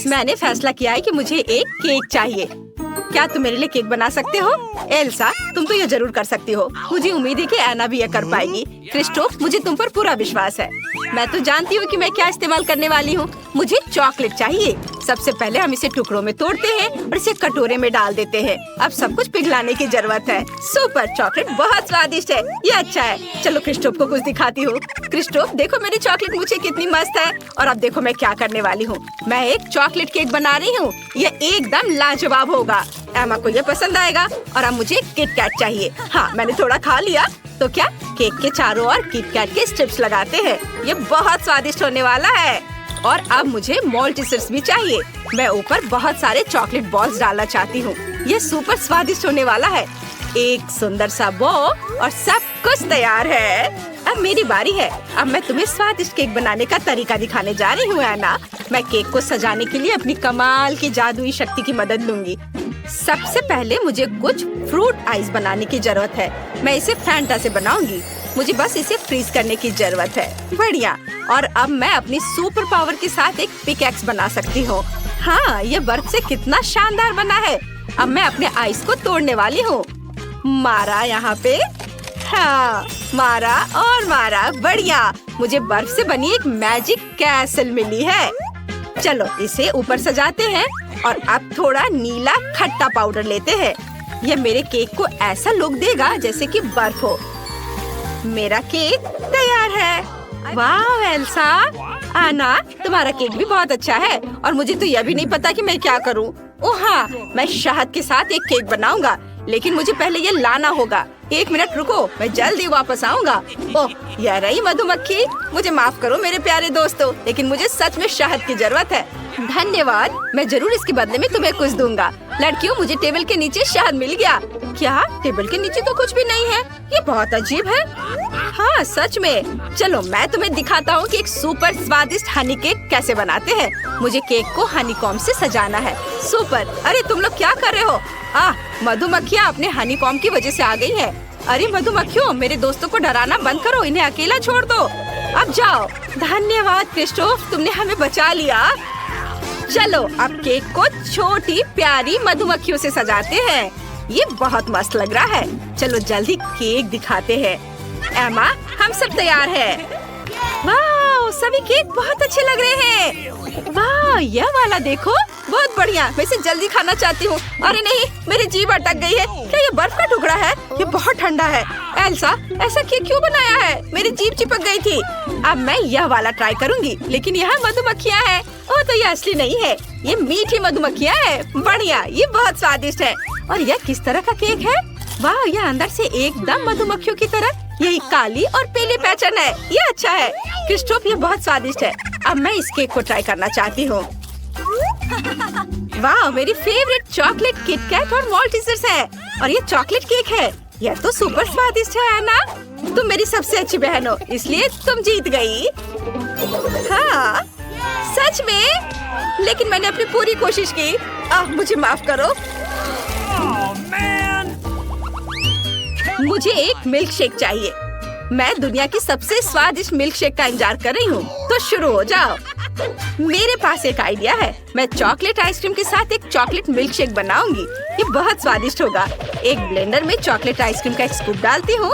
मैंने फैसला किया है कि मुझे एक केक चाहिए। क्या तुम मेरे लिए केक बना सकते हो? एल्सा, तुम तो ये जरूर कर सकती हो। मुझे उम्मीद है कि एना भी ये कर पाएगी। क्रिस्टोफ, मुझे तुम पर पूरा विश्वास है। मैं तो जानती हूँ कि मैं क्या इस्तेमाल करने वाली हूँ। मुझे चॉकलेट चाहिए। सबसे पहले हम इसे टुकड़ों में तोड़ते हैं और इसे कटोरे में डाल देते हैं। अब सब कुछ पिघलाने की जरूरत है। सुपर, चॉकलेट बहुत स्वादिष्ट है। ये अच्छा है। चलो क्रिस्टोफ को कुछ दिखाती हूँ। क्रिस्टोफ, देखो मेरी चॉकलेट मुझे कितनी मस्त है। और अब देखो मैं क्या करने वाली हूँ। मैं एक चॉकलेट केक बना रही हूँ। ये एकदम लाजवाब होगा। एमा को ये पसंद आएगा। और अब मुझे किट कैट चाहिए। हाँ, मैंने थोड़ा खा लिया। तो क्या केक के चारों ओर किट कैट के स्ट्रिप्स लगाते हैं। ये बहुत स्वादिष्ट होने वाला है। और अब मुझे मोल्टिसर्स भी चाहिए। मैं ऊपर बहुत सारे चॉकलेट बॉल्स डालना चाहती हूँ। ये सुपर स्वादिष्ट होने वाला है। एक सुंदर सा बो और सब कुछ तैयार है। अब मेरी बारी है। अब मैं तुम्हें स्वादिष्ट केक बनाने का तरीका दिखाने जा रही हूँ एना। मैं केक को सजाने के लिए अपनी कमाल की जादुई शक्ति की मदद लूंगी। सबसे पहले मुझे कुछ फ्रूट आइस बनाने की जरूरत है। मैं इसे फैंटा से बनाऊंगी। मुझे बस इसे फ्रीज करने की जरूरत है। बढ़िया। और अब मैं अपनी सुपर पावर के साथ एक पिकैक्स बना सकती हूँ। हाँ, ये बर्फ से कितना शानदार बना है। अब मैं अपने आइस को तोड़ने वाली हूँ। मारा यहाँ पे। हाँ, मारा और मारा। बढ़िया। मुझे बर्फ से बनी एक मैजिक कैसल मिली है। चलो इसे ऊपर सजाते हैं। और अब थोड़ा नीला खट्टा पाउडर लेते हैं। ये मेरे केक को ऐसा लुक देगा जैसे कि बर्फ हो। मेरा केक तैयार है। वाह एल्सा, आना, तुम्हारा केक भी बहुत अच्छा है। और मुझे तो यह भी नहीं पता कि मैं क्या करूं। ओह हाँ, मैं शहद के साथ एक केक बनाऊंगा। लेकिन मुझे पहले ये लाना होगा। एक मिनट रुको, मैं जल्दी वापस आऊंगा। ओह, यह रही मधुमक्खी। मुझे माफ करो मेरे प्यारे दोस्तों, लेकिन मुझे सच में शहद की जरूरत है। धन्यवाद, मैं जरूर इसके बदले में तुम्हें कुछ दूंगा। लड़कियों, मुझे टेबल के नीचे शहद मिल गया। क्या? टेबल के नीचे तो कुछ भी नहीं है। ये बहुत अजीब है। हाँ सच में। चलो मैं तुम्हें दिखाता हूँ कि एक सुपर स्वादिष्ट हनी केक कैसे बनाते हैं। मुझे केक को हनी कॉम्ब से सजाना है। सुपर। अरे तुम लोग क्या कर रहे हो? मधुमक्खियाँ अपने हनी कॉम्ब की वजह से आ गई है। अरे मधुमक्खियों, मेरे दोस्तों को डराना बंद करो। इन्हें अकेला छोड़ दो। अब जाओ। धन्यवाद क्रिस्टोफ, तुमने हमें बचा लिया। चलो अब केक को छोटी प्यारी मधुमक्खियों से सजाते हैं। ये बहुत मस्त लग रहा है। चलो जल्दी केक दिखाते हैं। एमा, हम सब तैयार हैं। वाह, सभी केक बहुत अच्छे लग रहे हैं। वाह, यह वाला देखो, बहुत बढ़िया। मैं इसे जल्दी खाना चाहती हूँ। अरे नहीं, मेरी जीभ अटक गई है। क्या ये बर्फ का टुकड़ा है? ये बहुत ठंडा है। एल्सा, ऐसा केक क्यों बनाया है? मेरी जीभ चिपक गई थी। अब मैं यह वाला ट्राई करूँगी। लेकिन यहाँ मधुमक्खियाँ हैं। ओह, तो ये असली नहीं है। ये मीठी मधुमक्खियाँ हैं। बढ़िया, ये बहुत स्वादिष्ट है। और यह किस तरह का केक है? वाह, यह अंदर से एकदम मधुमक्खियों की तरह। यही काली और पीली पैटर्न है। ये अच्छा है। क्रिस्टोफ, ये बहुत स्वादिष्ट है। अब मैं इस केक को ट्राई करना चाहती हूँ। वाह, मेरी फेवरेट चॉकलेट किटकैट और मॉल्टिसर्स है। और ये चॉकलेट केक है। यह तो सुपर स्वादिष्ट है ना? तुम मेरी सबसे अच्छी बहन हो, इसलिए तुम जीत गई। हाँ सच में, लेकिन मैंने अपनी पूरी कोशिश की। मुझे माफ करो। मुझे एक मिल्क शेक चाहिए। मैं दुनिया की सबसे स्वादिष्ट मिल्क शेक का इंतजार कर रही हूँ। तो शुरू हो जाओ। मेरे पास एक आइडिया है। मैं चॉकलेट आइसक्रीम के साथ एक चॉकलेट मिल्क शेक बनाऊंगी। ये बहुत स्वादिष्ट होगा। एक ब्लेंडर में चॉकलेट आइसक्रीम का एक स्कूप डालती हूँ।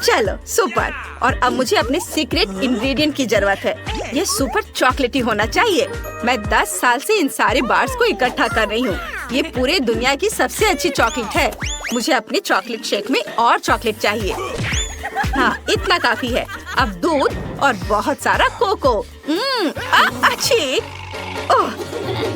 चलो सुपर। और अब मुझे अपने सीक्रेट इंग्रेडिएंट की जरूरत है। ये सुपर चॉकलेटी होना चाहिए। मैं 10 साल से इन सारे बार्स को इकट्ठा कर रही हूँ। ये पूरे दुनिया की सबसे अच्छी चॉकलेट है। मुझे अपने चॉकलेट शेक में और चॉकलेट चाहिए। हाँ, इतना काफी है। अब दूध और बहुत सारा कोको। अच्छी। ओह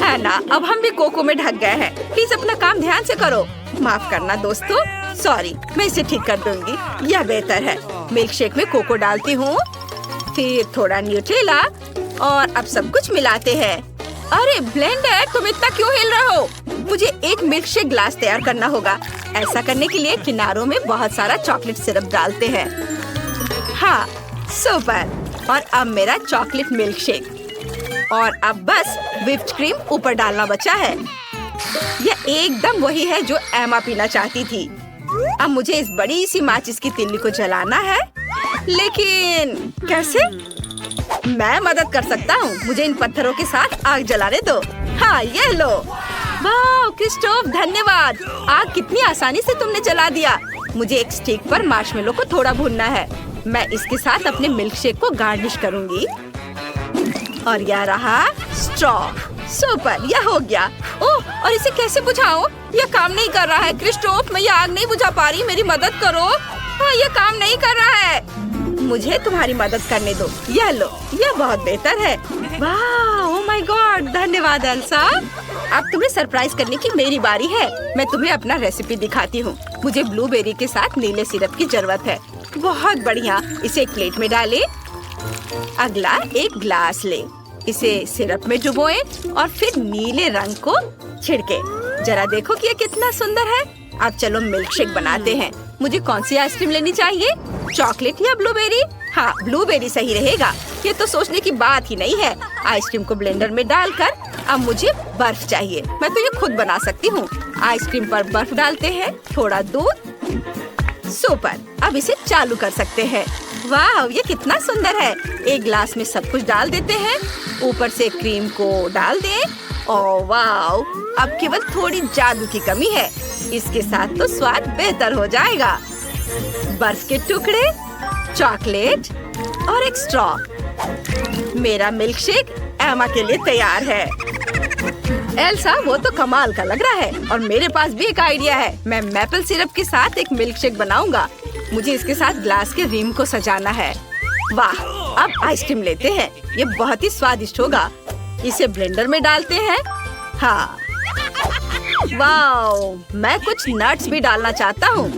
एना, अब हम भी कोको में ढक गए हैं। प्लीज अपना काम ध्यान से करो। माफ करना दोस्तों, सॉरी। मैं इसे ठीक कर दूंगी। यह बेहतर है। मिल्क शेक में कोको डालती हूँ, फिर थोड़ा न्यूट्रेला और अब सब कुछ मिलाते हैं। अरे ब्लेंडर, तुम इतना क्यों हिल रहे हो? मुझे एक मिल्क शेक ग्लास तैयार करना होगा। ऐसा करने के लिए किनारों में बहुत सारा चॉकलेट सिरप डालते हैं। हाँ सुपर। और अब मेरा चॉकलेट मिल्क शेक। और अब बस व्हिप्ड क्रीम ऊपर डालना बचा है। यह एकदम वही है जो एमा पीना चाहती थी। अब मुझे इस बड़ी सी माचिस की तिल्ली को जलाना है। लेकिन कैसे? मैं मदद कर सकता हूँ। मुझे इन पत्थरों के साथ आग जलाने दो। हाँ, ये लो। वाह क्रिस्टोफ, धन्यवाद। आग कितनी आसानी से तुमने जला दिया। मुझे एक स्टिक पर मार्शमेलो को थोड़ा भूनना है। मैं इसके साथ अपने मिल्क शेक को गार्निश करूंगी। और यह रहा स्ट्रॉ। सुपर, यह हो गया। ओह, और इसे कैसे बुझाऊं? यह काम नहीं कर रहा है। क्रिस्टोफ, मैं यह आग नहीं बुझा पा रही, मेरी मदद करो। हाँ, यह काम नहीं कर रहा है। मुझे तुम्हारी मदद करने दो। यह लो, यह बहुत बेहतर है। वाह, ओह माय गॉड, धन्यवाद एल्सा। अब तुम्हें सरप्राइज करने की मेरी बारी है। मैं तुम्हें अपना रेसिपी दिखाती हूँ। मुझे ब्लूबेरी के साथ नीले सिरप की जरूरत है। बहुत बढ़िया, इसे एक प्लेट में डालें। अगला एक ग्लास ले, इसे सिरप में डुबोएं और फिर नीले रंग को छिड़के। जरा देखो कि ये कितना सुंदर है। अब चलो मिल्क शेक बनाते हैं। मुझे कौन सी आइसक्रीम लेनी चाहिए, चॉकलेट या ब्लूबेरी? हाँ, ब्लूबेरी सही रहेगा। ये तो सोचने की बात ही नहीं है। आइसक्रीम को ब्लेंडर में डालकर अब मुझे बर्फ चाहिए। मैं तो ये खुद बना सकती हूँ। आइसक्रीम पर बर्फ डालते हैं, थोड़ा दूध। सुपर, अब इसे चालू कर सकते हैं। वाह, ये कितना सुंदर है। एक ग्लास में सब कुछ डाल देते हैं। ऊपर से क्रीम को डाल दें। ओह वाह, अब केवल थोड़ी जादू की कमी है। इसके साथ तो स्वाद बेहतर हो जाएगा। बर्फ के टुकड़े, चॉकलेट और एक स्ट्रॉ। मेरा मिल्क शेक एमा के लिए तैयार है। एल्सा, वो तो कमाल का लग रहा है। और मेरे पास भी एक आइडिया है। मैं मैपल सिरप के साथ एक मिल्क शेक बनाऊंगा। मुझे इसके साथ ग्लास के रिम को सजाना है। वाह, अब आइसक्रीम लेते हैं। ये बहुत ही स्वादिष्ट होगा। इसे ब्लेंडर में डालते हैं। हाँ, वाह, मैं कुछ नट्स भी डालना चाहता हूँ।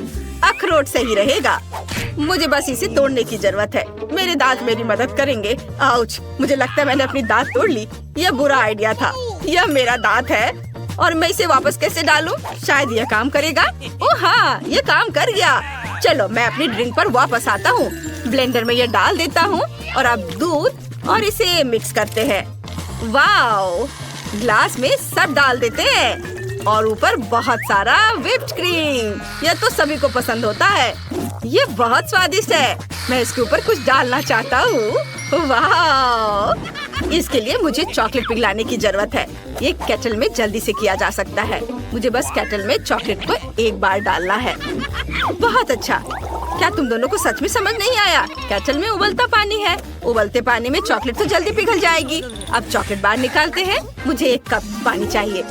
अखरोट सही रहेगा। मुझे बस इसे तोड़ने की जरूरत है। मेरे दांत मेरी मदद करेंगे। आउच, मुझे लगता है मैंने अपनी दांत तोड़ ली। यह बुरा आइडिया था। यह मेरा दांत है और मैं इसे वापस कैसे डालूं? शायद यह काम करेगा। ओह हाँ, यह काम कर गया। चलो, मैं अपनी ड्रिंक पर वापस आता हूँ। ब्लेंडर में यह डाल देता हूँ और अब दूध और इसे मिक्स करते हैं। वाओ, ग्लास में सब डाल देते हैं और ऊपर बहुत सारा व्हिप्ड क्रीम। यह तो सभी को पसंद होता है। ये बहुत स्वादिष्ट है। मैं इसके ऊपर कुछ डालना चाहता हूँ। वाह, इसके लिए मुझे चॉकलेट पिघलाने की जरूरत है। ये केटल में जल्दी से किया जा सकता है। मुझे बस केटल में चॉकलेट को एक बार डालना है। बहुत अच्छा। क्या तुम दोनों को सच में समझ नहीं आया? केटल में उबलता पानी है। उबलते पानी में चॉकलेट तो जल्दी पिघल जाएगी। अब चॉकलेट बाहर निकालते हैं। मुझे 1 कप पानी चाहिए।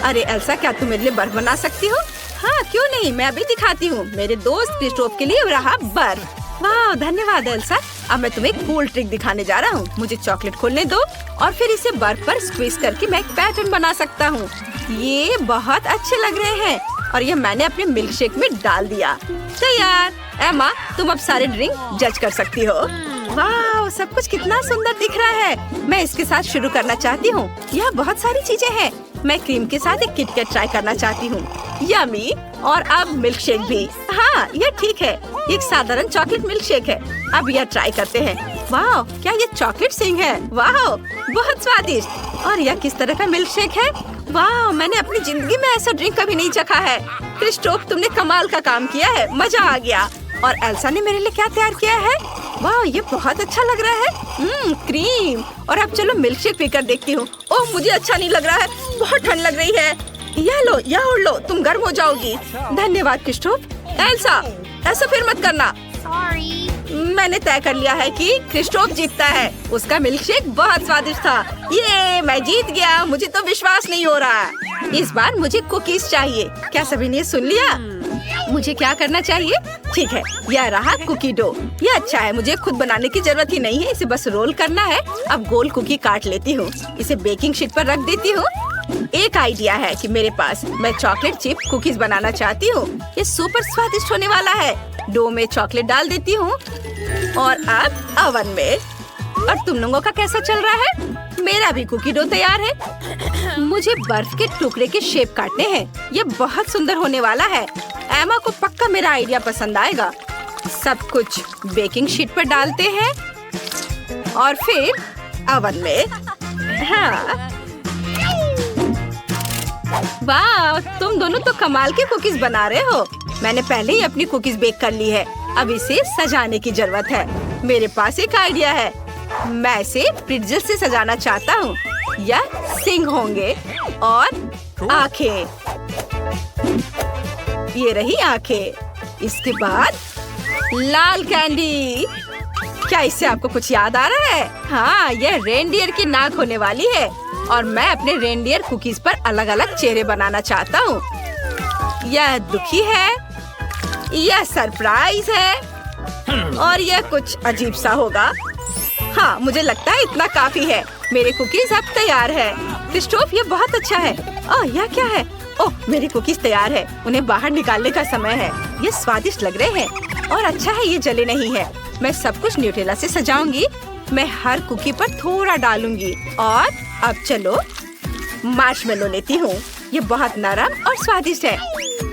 अरे एल्सा, क्या तुम मेरे लिए बर्फ बना सकती हो? हाँ, क्यों नहीं, मैं अभी दिखाती हूँ। मेरे दोस्त क्रिस्टोफ के लिए रहा बर्फ। वाह, धन्यवाद एल्सा। अब मैं तुम्हें एक कूल ट्रिक दिखाने जा रहा हूँ। मुझे चॉकलेट खोलने दो और फिर इसे बर्फ पर स्क्वीज करके मैं एक पैटर्न बना सकता हूँ। ये बहुत अच्छे लग रहे हैं और ये मैंने अपने मिल्क शेक में डाल दिया। तैयार। एमा, तुम अब सारे ड्रिंक जज कर सकती हो। वाह, सब कुछ कितना सुंदर दिख रहा है। मैं इसके साथ शुरू करना चाहती हूँ। यह बहुत सारी चीजें हैं। मैं क्रीम के साथ एक किटकैट ट्राई करना चाहती हूँ। यम्मी। और अब मिल्क शेक भी। हाँ, यह ठीक है। एक साधारण चॉकलेट मिल्क शेक है। अब यह ट्राई करते हैं। वाह, क्या ये चॉकलेट सिंह है? वाह, बहुत स्वादिष्ट। और यह किस तरह का मिल्क शेक है? वाह, मैंने अपनी जिंदगी में ऐसा ड्रिंक कभी नहीं चखा है। क्रिस्टोफ, तुमने कमाल का काम किया है। मजा आ गया। और एल्सा ने मेरे लिए क्या तैयार किया है? वाह, ये बहुत अच्छा लग रहा है। क्रीम। और अब चलो मिल्क शेक पीकर देखती हूँ। ओह, मुझे अच्छा नहीं लग रहा है। बहुत ठंड लग रही है। यह लो, यह ओढ़ लो, तुम गर्म हो जाओगी। धन्यवाद क्रिस्टोफ। एल्सा, ऐसा फिर मत करना। मैंने तय कर लिया है कि क्रिस्टोफ जीतता है। उसका मिल्क शेक बहुत स्वादिष्ट था। ये मैं जीत गया। मुझे तो विश्वास नहीं हो रहा। इस बार मुझे कुकीज चाहिए। क्या सभी ने सुन लिया? मुझे क्या करना चाहिए? ठीक है, यह रहा कुकी डो। यह अच्छा है। मुझे खुद बनाने की जरूरत ही नहीं है। इसे बस रोल करना है। अब गोल कुकी काट लेती हूँ। इसे बेकिंग शीट पर रख देती हूँ। एक आइडिया है कि मेरे पास। मैं चॉकलेट चिप कुकीज बनाना चाहती हूँ। ये सुपर स्वादिष्ट होने वाला है। डो में चॉकलेट डाल देती हूँ और अब ओवन में। और तुम लोगों का कैसा चल रहा है? मेरा भी कुकी डो तैयार है। मुझे बर्फ के टुकड़े के शेप काटने हैं। ये बहुत सुंदर होने वाला है। एमा को पक्का मेरा आइडिया पसंद आएगा। सब कुछ बेकिंग शीट पर डालते हैं और फिर ओवन में। हाँ, वाह, तुम दोनों तो कमाल के कुकीज बना रहे हो। मैंने पहले ही अपनी कुकीज बेक कर ली है। अब इसे सजाने की जरूरत है। मेरे पास एक आइडिया है। मैं इसे प्रिट्ज़ल से सजाना चाहता हूँ। यह सिंग होंगे और आंखें। ये रही आंखें। इसके बाद लाल कैंडी। क्या इससे आपको कुछ याद आ रहा है? हाँ, यह रेनडियर की नाक होने वाली है और मैं अपने रेनडियर कुकीज पर अलग अलग चेहरे बनाना चाहता हूँ। यह दुखी है, यह सरप्राइज है और यह कुछ अजीब सा होगा। हाँ, मुझे लगता है इतना काफी है। मेरे कुकीज अब तैयार है। क्रिस्टोफ, ये बहुत अच्छा है। ओह, यह क्या है? ओह, मेरी कुकीज तैयार है। उन्हें बाहर निकालने का समय है। ये स्वादिष्ट लग रहे हैं और अच्छा है ये जले नहीं है। मैं सब कुछ न्यूटेला से सजाऊंगी। मैं हर कुकी पर थोड़ा डालूंगी और अब चलो मार्शमेलो लेती हूँ। ये बहुत नरम और स्वादिष्ट है।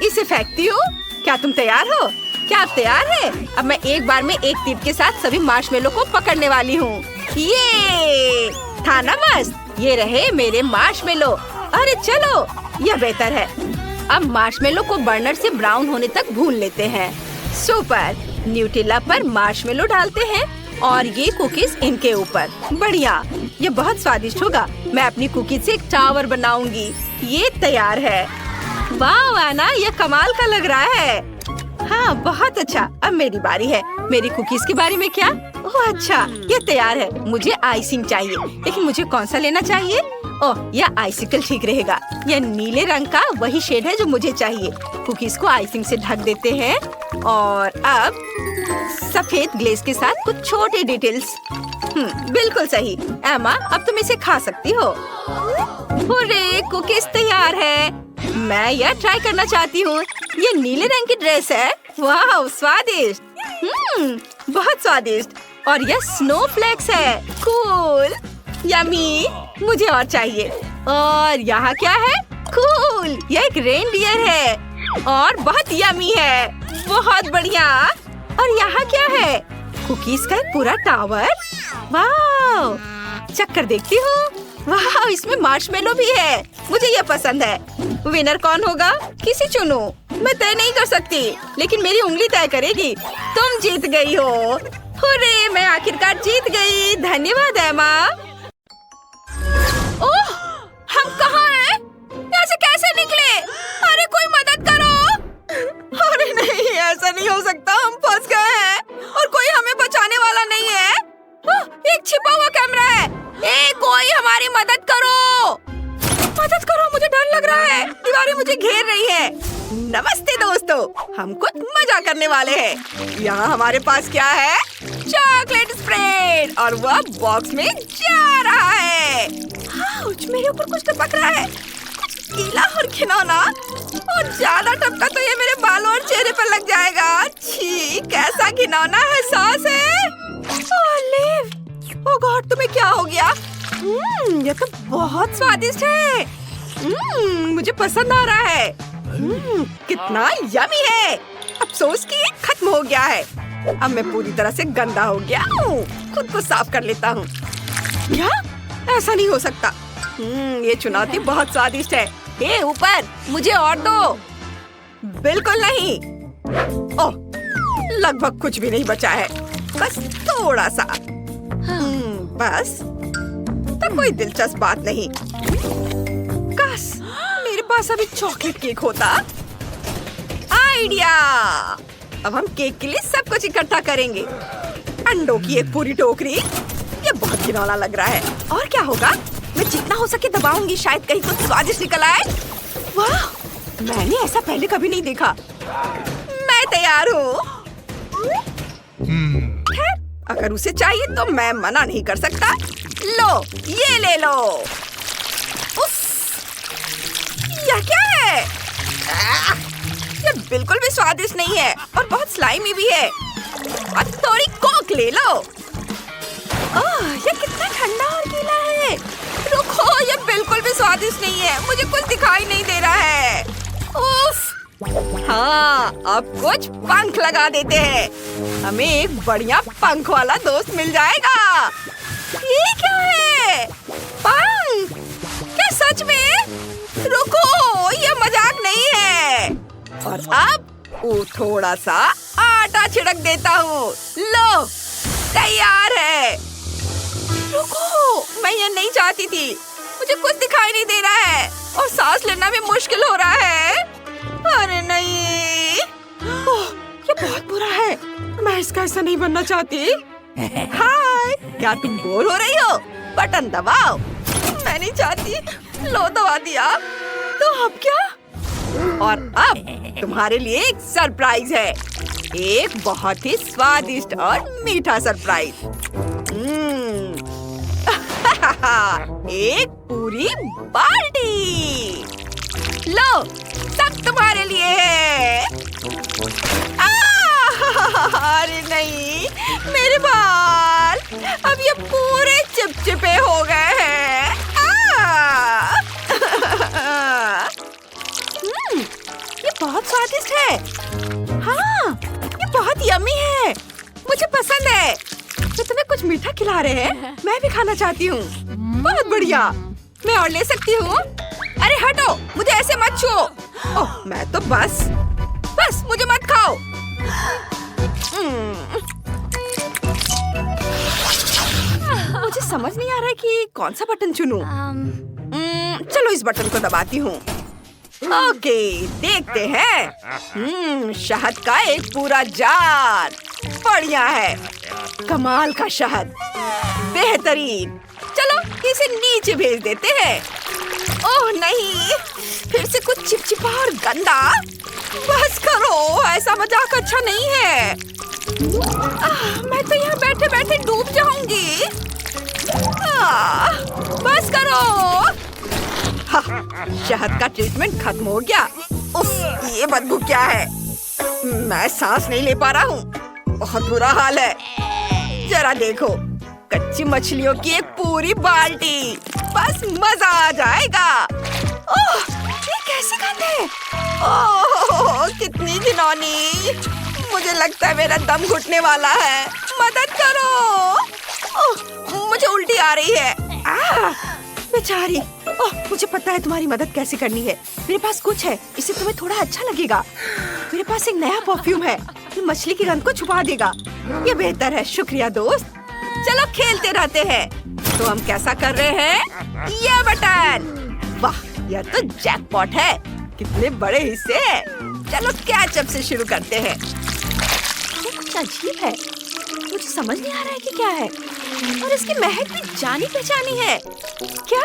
इसे फेंकती हूँ। क्या तुम तैयार हो? क्या आप तैयार हैं? अब मैं एक बार में एक तीर के साथ सभी मार्शमेलो को पकड़ने वाली हूँ। ये था ना मस्त? ये रहे मेरे मार्शमेलो। अरे चलो, यह बेहतर है। अब मार्शमेलो को बर्नर से ब्राउन होने तक भून लेते हैं। सुपर। न्यूटेला पर मार्शमेलो डालते हैं और ये कुकीज इनके ऊपर। बढ़िया, ये बहुत स्वादिष्ट होगा। मैं अपनी कुकीज से एक टावर बनाऊंगी। ये तैयार है। वाह एना, ये कमाल का लग रहा है। हाँ, बहुत अच्छा। अब मेरी बारी है। मेरी कुकीज के बारे में क्या? ओह अच्छा, ये तैयार है। मुझे आइसिंग चाहिए, लेकिन मुझे कौन सा लेना चाहिए? ओह, यह आइसिकल ठीक रहेगा। यह नीले रंग का वही शेड है जो मुझे चाहिए। कुकीज को आइसिंग से ढक देते हैं और अब सफेद ग्लेज के साथ कुछ छोटे डिटेल्स। बिल्कुल सही। एमा, अब तुम इसे खा सकती हो। हुर्रे, कुकीज तैयार है। मैं यह ट्राई करना चाहती हूँ। ये नीले रंग की ड्रेस है। वाह, स्वादिष्ट। बहुत स्वादिष्ट। और यह स्नोफ्लेक्स है। Cool, yummy. मुझे और चाहिए। और यहाँ क्या है? कूल, यह एक रेनडियर है और बहुत यम्मी है। बहुत बढ़िया। और यहाँ क्या है? कुकीज का एक पूरा टावर। वाह, चक्कर देखती हूँ। वाह, इसमें मार्शमेलो भी है। मुझे ये पसंद है। विनर कौन होगा? किसी चुनो। मैं तय नहीं कर सकती, लेकिन मेरी उंगली तय करेगी। तुम जीत गई हो। हुर्रे, मैं आखिरकार जीत गई। धन्यवाद एमा। ओह, हम कहाँ हैं? यहाँ से कैसे निकले? अरे कोई मदद करो। अरे नहीं, ऐसा नहीं हो सकता। हम फंस गए हैं और कोई हमें बचाने वाला नहीं है। एक छिपा हुआ कैमरा है। कोई हमारी मदद करो। मदद करो, मुझे डर लग रहा है। दीवारें मुझे घेर रही है। नमस्ते दोस्तों, हम कुछ मजा करने वाले हैं। यहाँ हमारे पास क्या है? चॉकलेट स्प्रेड और वह बॉक्स में जा रहा है। आउच, मेरे ऊपर कुछ टपक रहा है। कुछ गीला और घिनौना। और ज्यादा टपका तो ये मेरे बालों और चेहरे पर लग जाएगा। छी, कैसा घिनौना एहसास है। ओलिव, ओह गॉड, तुम्हें क्या हो गया? ये तो बहुत स्वादिष्ट है। मुझे पसंद आ रहा है। कितना यम्मी है। अफसोस कि ये खत्म हो गया है। अब मैं पूरी तरह से गंदा हो गया हूँ। खुद को साफ कर लेता हूँ। क्या? ऐसा नहीं हो सकता। ये चुनौती बहुत स्वादिष्ट है। हे ऊपर, मुझे और दो। बिल्कुल नहीं। ओह, लगभग कुछ भी नहीं बचा है। बस थोड़ा सा। बस तो कोई दिलचस्प बात नहीं। काश मेरे पास अभी चॉकलेट केक होता। आइडिया। अब हम केक के लिए सब कुछ इकट्ठा करेंगे। अंडों की एक पूरी टोकरी। ये बहुत घिनौना लग रहा है। और क्या होगा? मैं जितना हो सके दबाऊंगी, शायद कहीं कुछ स्वादिष्ट निकल आए। वाह, मैंने ऐसा पहले कभी नहीं देखा। मैं तैयार हूँ। खैर, अगर उसे चाहिए तो मैं मना नहीं कर सकता। लो, ये ले लो। उफ, यह क्या है? ये बिल्कुल भी स्वादिष्ट नहीं है और बहुत स्लाइमी भी है। और थोड़ी कोक ले लो। ये कितना ठंडा और गीला है। रुको, ये बिल्कुल भी स्वादिष्ट नहीं है। मुझे कुछ दिखाई नहीं दे रहा है। उफ। हाँ, अब कुछ पंख लगा देते हैं। हमें एक बढ़िया पंख वाला दोस्त मिल जाएगा। ये क्या है? पंख? क्या सच में? रुको, ये मजाक नहीं है। और अब वो थोड़ा सा आटा छिड़क देता हूँ। लो, तैयार है। रुको, मैं ये नहीं चाहती थी। मुझे कुछ दिखाई नहीं दे रहा है और सांस लेना भी मुश्किल हो रहा है। अरे नहीं, ओह, ये बहुत बुरा है। मैं इसका ऐसा नहीं बनना चाहती। हाय, क्या तुम बोर हो रही हो? बटन दबाओ। मैं नहीं चाहती। लो, दबा दिया। तो अब क्या? और अब तुम्हारे लिए एक सरप्राइज है, एक बहुत ही स्वादिष्ट और मीठा सरप्राइज। एक पूरी बाल्टी। लो, सब तुम्हारे लिए है। अरे नहीं, मेरे बाल अब ये पूरे चिपचिपे हो गए हैं। ये बहुत स्वादिष्ट है। हाँ, ये बहुत यम्मी है। मुझे पसंद है। तो तुम्हें कुछ मीठा खिला रहे हैं, मैं भी खाना चाहती हूँ। बहुत बढ़िया, मैं और ले सकती हूँ। अरे हटो, मुझे ऐसे मत छुओ। ओह, मैं तो बस मुझे मत खाओ। मुझे समझ नहीं आ रहा है कि कौन सा बटन चुनूं। चलो इस बटन को दबाती हूँ। ओके, देखते हैं। शहद का एक पूरा जार। बढ़िया है, कमाल का शहद, बेहतरीन। चलो इसे नीचे भेज देते हैं। ओह नहीं, फिर से कुछ चिपचिपा और गंदा। बस करो, ऐसा मजाक अच्छा नहीं है। मैं तो यहाँ बैठे बैठे डूब जाऊंगी। बस करो। शहद का ट्रीटमेंट खत्म हो गया। उफ, ये बदबू क्या है? मैं सांस नहीं ले पा रहा हूँ। बहुत बुरा हाल है। जरा देखो, कच्ची मछलियों की एक पूरी बाल्टी। बस मजा आ जाएगा। ओह, ये कैसी गंध है? ओह, कितनी घिनौनी। मुझे लगता है मेरा दम घुटने वाला है। मदद करो। ओह, मुझे उल्टी आ रही है। बेचारी। ओह, मुझे पता है तुम्हारी मदद कैसे करनी है। मेरे पास कुछ है, इससे तुम्हें थोड़ा अच्छा लगेगा। मेरे पास एक नया परफ्यूम है, ये मछली की गंध को छुपा देगा। ये बेहतर है। शुक्रिया दोस्त। चलो खेलते रहते हैं। तो हम कैसा कर रहे हैं? ये बटन। वाह, यह तो जैकपॉट है। कितने बड़े हिस्से हैं। चलो कैचअप से शुरू करते हैं। कुछ अजीब है, मुझे समझ नहीं आ रहा है कि क्या है। और इसकी महक भी जानी पहचानी है। क्या?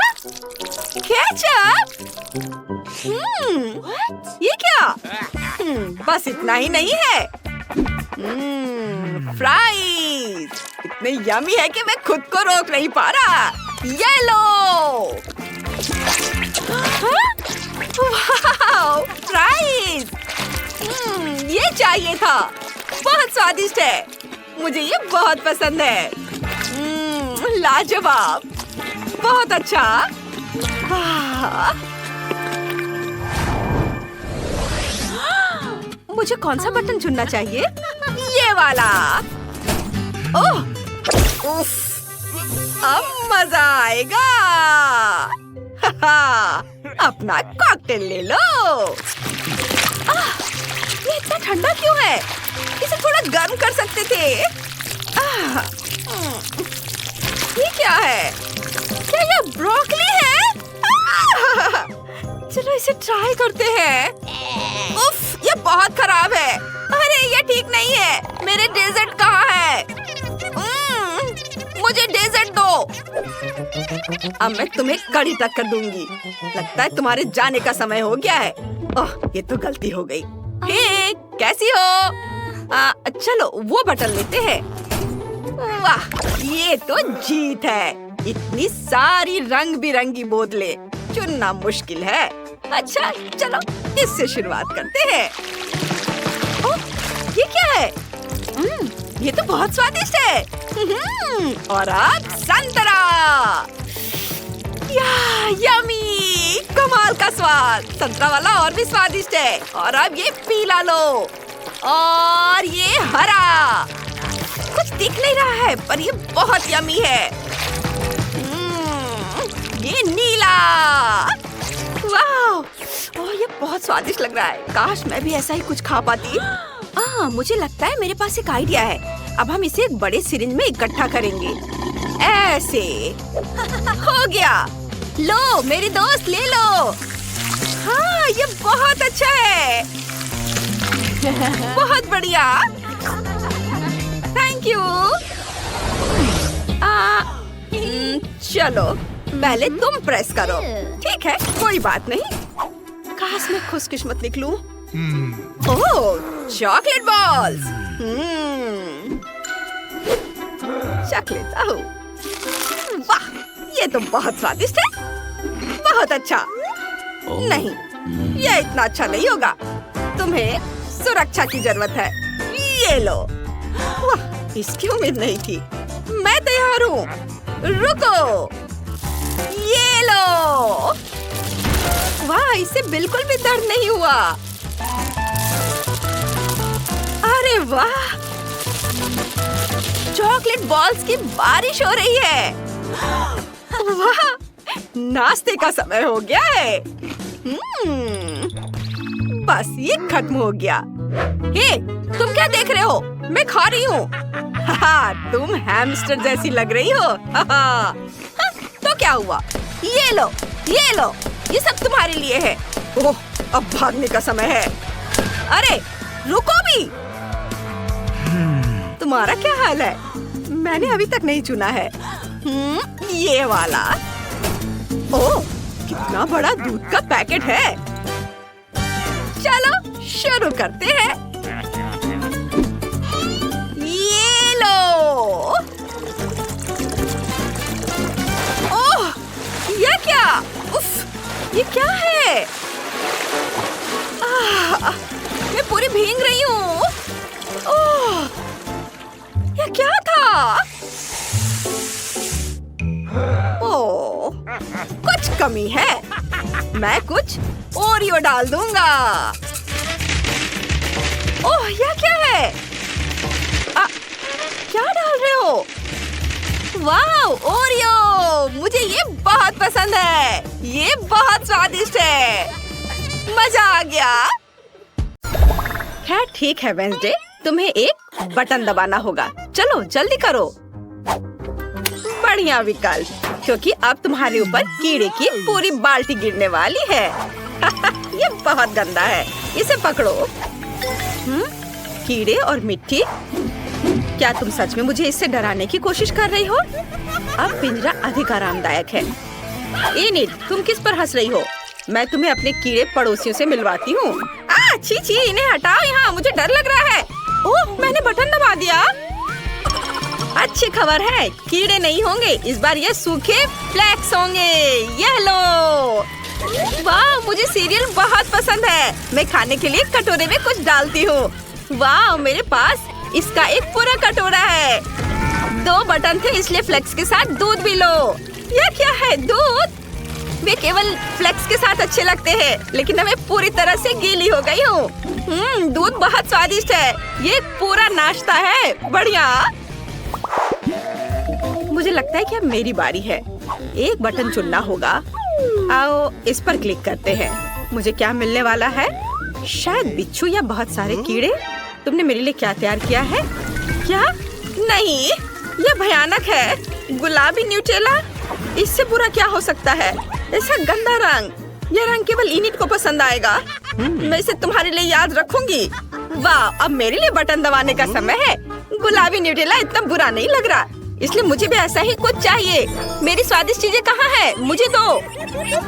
केचप? ये क्या? बस इतना ही नहीं है। फ्राइज इतने यमी है कि मैं खुद को रोक नहीं पा रहा। ये लो। Wow, fries. ये चाहिए था। बहुत स्वादिष्ट है। मुझे ये बहुत पसंद है। लाजवाब, बहुत अच्छा। मुझे कौन सा बटन चुनना चाहिए? ये वाला। ओह, उफ, अब मजा आएगा। अपना कॉकटेल ले लो। ये इतना ठंडा क्यों है? इसे थोड़ा गर्म कर सकते थे। ये क्या है? क्या ये ब्रोकली है? चलो इसे ट्राई करते हैं। उफ, ये बहुत खराब है। अरे ये ठीक नहीं है। मेरे डेजर्ट कहाँ है? मुझे डेजर्ट दो। अब मैं तुम्हें कड़ी टक्कर दूंगी। लगता है तुम्हारे जाने का समय हो गया है। ओह, ये तो गलती हो गई। हे, कैसी हो? चलो वो बटन लेते हैं। वाह, ये तो जीत है। इतनी सारी रंग बिरंगी बोतलें चुनना मुश्किल है। अच्छा, चलो इससे शुरुआत करते हैं। ओह, ये क्या है? ये तो बहुत स्वादिष्ट है। और अब संतरा। यम्मी, कमाल का स्वाद। संतरा वाला और भी स्वादिष्ट है। और अब ये पीला लो। और ये हरा। कुछ दिख नहीं रहा है, पर ये बहुत यम्मी है। ये नीला। वाह, ओह, ये बहुत स्वादिष्ट लग रहा है। काश मैं भी ऐसा ही कुछ खा पाती। मुझे लगता है मेरे पास एक आइडिया है। अब हम इसे एक बड़े सिरिंज में इकट्ठा करेंगे। ऐसे हो गया। लो मेरी दोस्त, ले लो। हाँ, ये बहुत अच्छा है। बहुत बढ़िया, थैंक यू। चलो पहले तुम प्रेस करो। ठीक है, कोई बात नहीं। काश मैं खुशकिस्मत निकलूं। ओह, चॉकलेट बॉल्स। चख लेता हूँ। वाह, ये तो बहुत स्वादिष्ट है। बहुत अच्छा। नहीं, ये इतना अच्छा नहीं होगा। तुम्हें सुरक्षा की जरूरत है। ये लो। वाह, इसकी उम्मीद नहीं थी। मैं तैयार हूँ। रुको, ये लो। वाह, इससे बिल्कुल भी दर्द नहीं हुआ। अरे वाह, चॉकलेट बॉल्स की बारिश हो रही है। वाह, नाश्ते का समय हो गया है। बस ये खत्म हो गया। हे, तुम क्या देख रहे हो? मैं खा रही हूँ। तुम हैमस्टर जैसी लग रही हो। तो क्या हुआ? ये लो, ये लो, ये सब तुम्हारे लिए है। ओह, अब भागने का समय है। अरे रुको भी। तुम्हारा क्या हाल है? मैंने अभी तक नहीं चुना है। ये वाला। ओह, कितना बड़ा दूध का पैकेट है। चलो शुरू करते हैं। ये लो। ओह, ये क्या? उफ, ये क्या है? मैं पूरी भीग रही हूँ। ओह, ये क्या था? ओह, कुछ कमी है। मैं कुछ ओरियो डाल दूंगा। ओह, यह क्या है? क्या डाल रहे हो? वाह, ओरियो! मुझे ये बहुत पसंद है। ये बहुत स्वादिष्ट है। मजा आ गया। खैर ठीक है वेंसडे, तुम्हें एक बटन दबाना होगा। चलो जल्दी करो। बढ़िया विकल्प, क्योंकि अब तुम्हारे ऊपर कीड़े की पूरी बाल्टी गिरने वाली है। ये बहुत गंदा है। इसे पकड़ो। कीड़े और मिट्टी। क्या तुम सच में मुझे इससे डराने की कोशिश कर रही हो? अब पिंजरा अधिक आरामदायक है। एनिड, तुम किस पर हंस रही हो? मैं तुम्हें अपने कीड़े पड़ोसियों से मिलवाती हूँ। छी छी, इन्हें हटाओ यहाँ, मुझे डर लग रहा है। ओह, मैंने बटन दबा दिया। अच्छी खबर है, कीड़े नहीं होंगे। इस बार ये सूखे फ्लेक्स होंगे। यह लो। वाह, मुझे सीरियल बहुत पसंद है। मैं खाने के लिए कटोरे में कुछ डालती हूँ। वाह, मेरे पास इसका एक पूरा कटोरा है। 2 बटन थे, इसलिए फ्लेक्स के साथ दूध भी लो। यह क्या है? दूध? वे केवल फ्लेक्स के साथ अच्छे लगते हैं, लेकिन मैं पूरी तरह से गीली हो गई हूँ। दूध बहुत स्वादिष्ट है। ये पूरा नाश्ता है। बढ़िया। मुझे लगता है कि अब मेरी बारी है। एक बटन चुनना होगा। आओ इस पर क्लिक करते हैं। मुझे क्या मिलने वाला है? शायद बिच्छू या बहुत सारे कीड़े। तुमने मेरे लिए क्या तैयार किया है? क्या? नहीं, यह भयानक है। गुलाबी न्यूटेला। इससे बुरा क्या हो सकता है? ऐसा गंदा रंग। यह रंग केवल इनिट को पसंद आएगा। मैं इसे तुम्हारे लिए याद रखूंगी। वाह, अब मेरे लिए बटन दबाने का समय है। गुलाबी न्यूटेला इतना बुरा नहीं लग रहा, इसलिए मुझे भी ऐसा ही कुछ चाहिए। मेरी स्वादिष्ट चीजें कहाँ है? मुझे दो।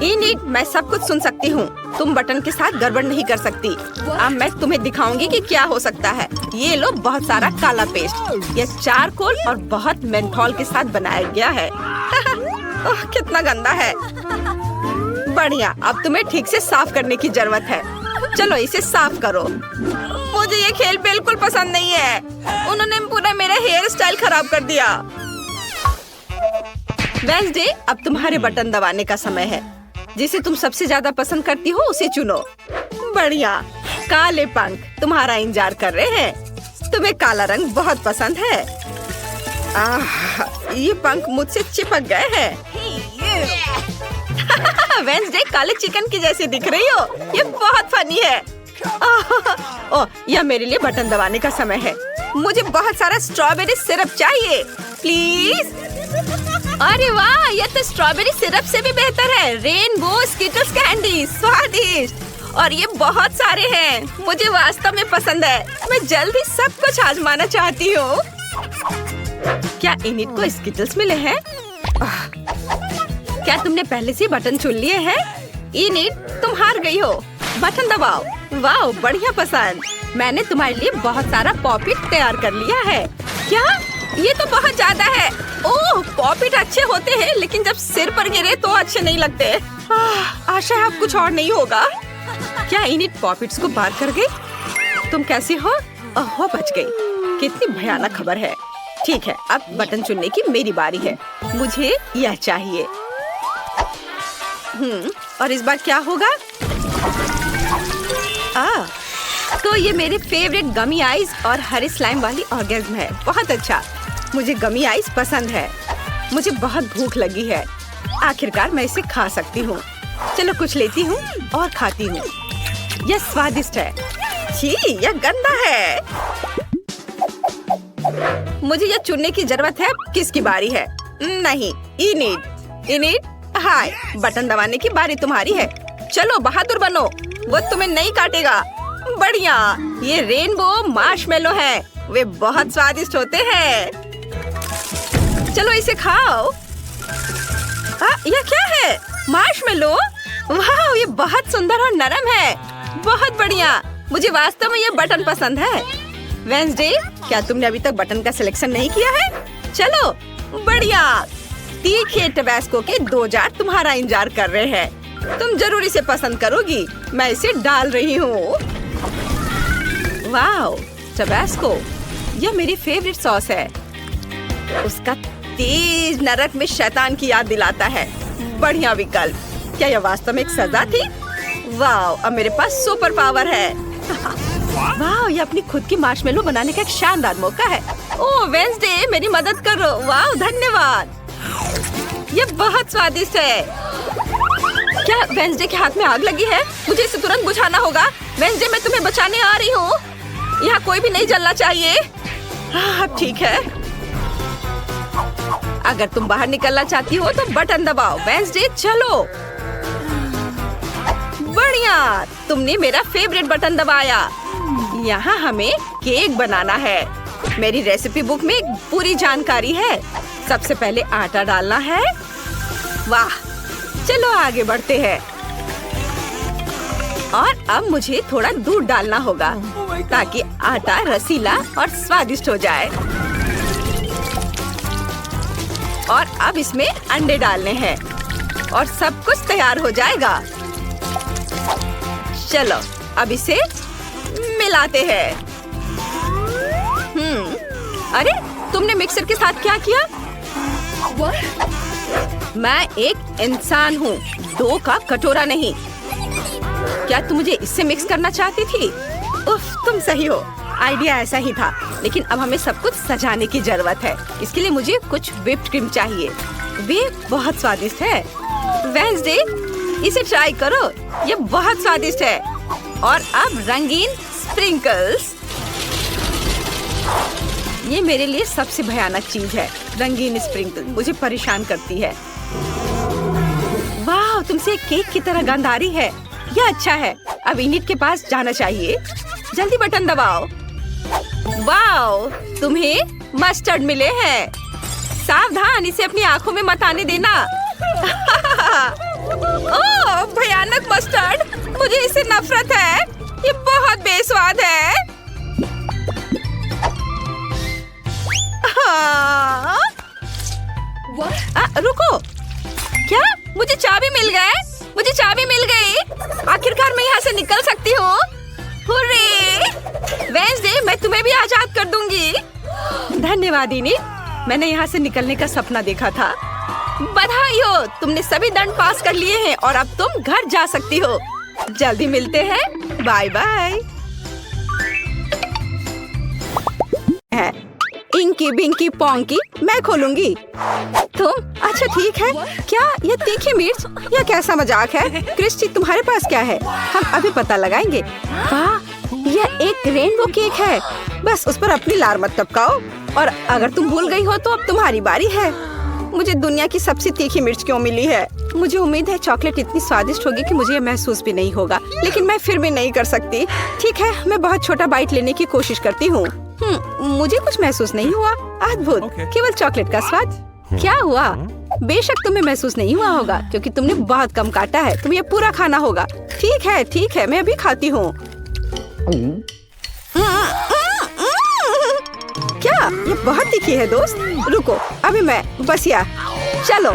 इनिट, मैं सब कुछ सुन सकती हूँ। तुम बटन के साथ गड़बड़ नहीं कर सकती। अब मैं तुम्हें दिखाऊंगी कि क्या हो सकता है। ये लो, बहुत सारा काला पेस्ट। यह चारकोल और बहुत मेंथोल के साथ बनाया गया है। ओह, कितना गंदा है। बढ़िया, अब तुम्हें ठीक से साफ करने की जरूरत है। चलो इसे साफ करो। मुझे ये खेल बिल्कुल पसंद नहीं है। उन्होंने पूरा मेरा हेयर स्टाइल खराब कर दिया। वेंसडे, अब तुम्हारे बटन दबाने का समय है। जिसे तुम सबसे ज्यादा पसंद करती हो उसे चुनो। बढ़िया। काले पंख तुम्हारा इंतजार कर रहे हैं। तुम्हें काला रंग बहुत पसंद है। ये पंख मुझसे चिपक गए हैं। वेंसडे, काले चिकन की जैसी दिख रही हो। ये बहुत फनी है। ओह, यह मेरे लिए बटन दबाने का समय है। मुझे बहुत सारा स्ट्रॉबेरी सिरप चाहिए, प्लीज। अरे वाह, ये तो स्ट्रॉबेरी सिरप से भी बेहतर है। रेनबो स्किटल्स कैंडी, स्वादिष्ट। और ये बहुत सारे हैं, मुझे वास्तव में पसंद है। मैं जल्दी सब कुछ आजमाना चाहती हूँ। क्या इनिट को स्किटल्स मिले हैं? क्या तुमने पहले से बटन चुन लिए हैं? इनिट, तुम हार गई हो। बटन दबाओ। वाह, बढ़िया पसंद। मैंने तुम्हारे लिए बहुत सारा पॉपिट तैयार कर लिया है। क्या? ये तो बहुत ज्यादा है। ओह, पॉपिट अच्छे होते हैं, लेकिन जब सिर पर गिरे तो अच्छे नहीं लगते। आशा है अब कुछ और नहीं होगा। क्या इनिट पॉपिट्स को बाहर कर गई? तुम कैसी हो? ओह, बच गई। कितनी भयानक खबर है। ठीक है, अब बटन चुनने की मेरी बारी है। मुझे यह चाहिए। और इस बार क्या होगा? तो ये मेरे फेवरेट गमी आइस और हरी स्लाइम वाली ऑर्गेज्म है। बहुत अच्छा, मुझे गमी आइस पसंद है। मुझे बहुत भूख लगी है। आखिरकार मैं इसे खा सकती हूँ। चलो कुछ लेती हूँ और खाती हूँ। यह स्वादिष्ट है। छी, यह गंदा है। मुझे यह चुनने की जरूरत है किसकी बारी है। नहीं, इनिट। इनिट, हाय, बटन दबाने की बारी तुम्हारी है। चलो बहादुर बनो, वो तुम्हें नहीं काटेगा। बढ़िया, ये रेनबो मार्शमेलो है। वे बहुत स्वादिष्ट होते हैं। चलो इसे खाओ। यह क्या है? मार्शमेलो? वाह, ये बहुत सुंदर और नरम है। बहुत बढ़िया, मुझे वास्तव में ये बटन पसंद है। वेंसडे, क्या तुमने अभी तक बटन का सिलेक्शन नहीं किया है? चलो, बढ़िया। तीखे टबैस्को के 2 जार तुम्हारा इंतजार कर रहे हैं। तुम जरूर इसे पसंद करोगी। मैं इसे डाल रही हूँ। वाह, टबैस्को, यह मेरी फेवरेट सॉस है। उसका तेज नरक में शैतान की याद दिलाता है। बढ़िया विकल्प। क्या यह वास्तव में एक सजा थी? वाह, अब मेरे पास सुपर पावर है। वाह, ये अपनी खुद की मार्शमेलो बनाने का एक शानदार मौका है। ओह वेंसडे, मेरी मदद करो। वाह, धन्यवाद। ये बहुत स्वादिष्ट है। क्या वेंसडे के हाथ में आग लगी है? मुझे इसे तुरंत बुझाना होगा। वेंसडे, मैं तुम्हें बचाने आ रही हूँ। यहाँ कोई भी नहीं जलना चाहिए। अब ठीक है। अगर तुम बाहर निकलना चाहती हो तो बटन दबाओ। वेंसडे, चलो। बढ़िया, तुमने मेरा फेवरेट बटन दबाया। यहाँ हमें केक बनाना है। मेरी रेसिपी बुक में पूरी जानकारी है। सबसे पहले आटा डालना है। वाह, चलो आगे बढ़ते हैं। और अब मुझे थोड़ा दूध डालना होगा ताकि आटा रसीला और स्वादिष्ट हो जाए। और अब इसमें अंडे डालने हैं और सब कुछ तैयार हो जाएगा। चलो अब इसे मिलाते हैं। अरे, तुमने मिक्सर के साथ क्या किया? मैं एक इंसान हूँ, 2 का कटोरा नहीं। क्या तुम मुझे इससे मिक्स करना चाहती थी? उफ, तुम सही हो। आइडिया ऐसा ही था, लेकिन अब हमें सब कुछ सजाने की जरूरत है। इसके लिए मुझे कुछ व्हिप्ड क्रीम चाहिए। वे बहुत स्वादिष्ट है। वेंसडे, इसे ट्राई करो, ये बहुत स्वादिष्ट है। और अब रंगीन स्प्रिंकल्स। ये मेरे लिए सबसे भयानक चीज है। रंगीन स्प्रिंकल मुझे परेशान करती है। वाह, तुमसे केक की तरह गंध आ रही है। यह अच्छा है। अब इनिट के पास जाना चाहिए। जल्दी बटन दबाओ। वाह, तुम्हें मस्टर्ड मिले हैं। सावधान, इसे अपनी आंखों में मत आने देना। ओह, भयानक मस्टर्ड, मुझे इससे नफरत है। ये बहुत बेस्वाद है। रुको, क्या मुझे चाबी मिल गए? मुझे चाबी मिल गई। आखिरकार मैं यहाँ से निकल सकती हूँ। हुर्रे! वेंसडे, मैं तुम्हें भी आजाद कर दूंगी। धन्यवाद इनिट, मैंने यहाँ से निकलने का सपना देखा था। बधाई हो, तुमने सभी दंड पास कर लिए हैं और अब तुम घर जा सकती हो। जल्दी मिलते हैं। Bye bye. इंकी बिंकी पोंकी मैं खोलूंगी। तुम? अच्छा ठीक है। क्या ये तीखी मिर्च? यह कैसा मजाक है? क्रिस्टी, तुम्हारे पास क्या है? हम अभी पता लगाएंगे। वाह, यह एक रेनबो केक है। बस उस पर अपनी लार मत टपकाओ। और अगर तुम भूल गई हो तो अब तुम्हारी बारी है। मुझे दुनिया की सबसे तीखी मिर्च क्यों मिली है? मुझे उम्मीद है चॉकलेट इतनी स्वादिष्ट होगी कि मुझे ये महसूस भी नहीं होगा, लेकिन मैं फिर भी नहीं कर सकती। ठीक है, मैं बहुत छोटा बाइट लेने की कोशिश करती हूँ। मुझे कुछ महसूस नहीं हुआ। अद्भुत, केवल चॉकलेट का स्वाद। क्या हुआ? बेशक तुम्हें महसूस नहीं हुआ होगा क्योंकि तुमने बहुत कम काटा है। तुम्हें पूरा खाना होगा। ठीक है, मैं अभी खाती हूँ। क्या ये बहुत तीखी है दोस्त? रुको, अभी मैं बस या चलो।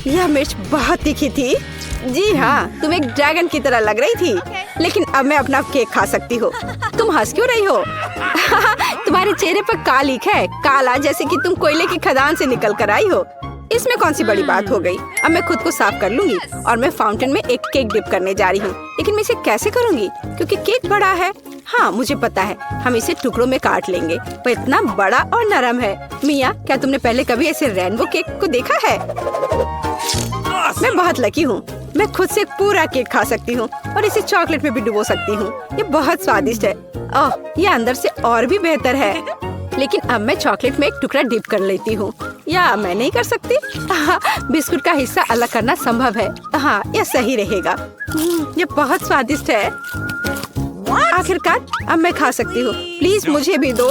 यह मिर्च बहुत तीखी थी। जी हाँ, तुम एक ड्रैगन की तरह लग रही थी, लेकिन अब मैं अपना केक खा सकती हूँ। तुम हंस क्यों रही हो? तुम्हारे चेहरे पर कालिक है, काला जैसे कि तुम कोयले की खदान से निकल कर आई हो। इसमें कौन सी बड़ी बात हो गई? अब मैं खुद को साफ कर लूंगी और मैं फाउंटेन में एक केक डिप करने जा रही हूँ। लेकिन मैं इसे कैसे करूँगी क्योंकि केक बड़ा है। हाँ, मुझे पता है, हम इसे टुकड़ों में काट लेंगे। वो इतना बड़ा और नरम है। मिया, क्या तुमने पहले कभी ऐसे रेनबो केक को देखा है? मैं बहुत लकी हूँ। मैं खुद से पूरा केक खा सकती हूँ और इसे चॉकलेट में भी डुबो सकती हूँ। ये बहुत स्वादिष्ट है। ओह, ये अंदर से और भी बेहतर है। लेकिन अब मैं चॉकलेट में एक टुकड़ा डिप कर लेती हूँ। या मैं नहीं कर सकती? बिस्कुट का हिस्सा अलग करना संभव है। हाँ, यह सही रहेगा। ये बहुत स्वादिष्ट है। आखिरकार अब मैं खा सकती हूँ। प्लीज मुझे भी दो।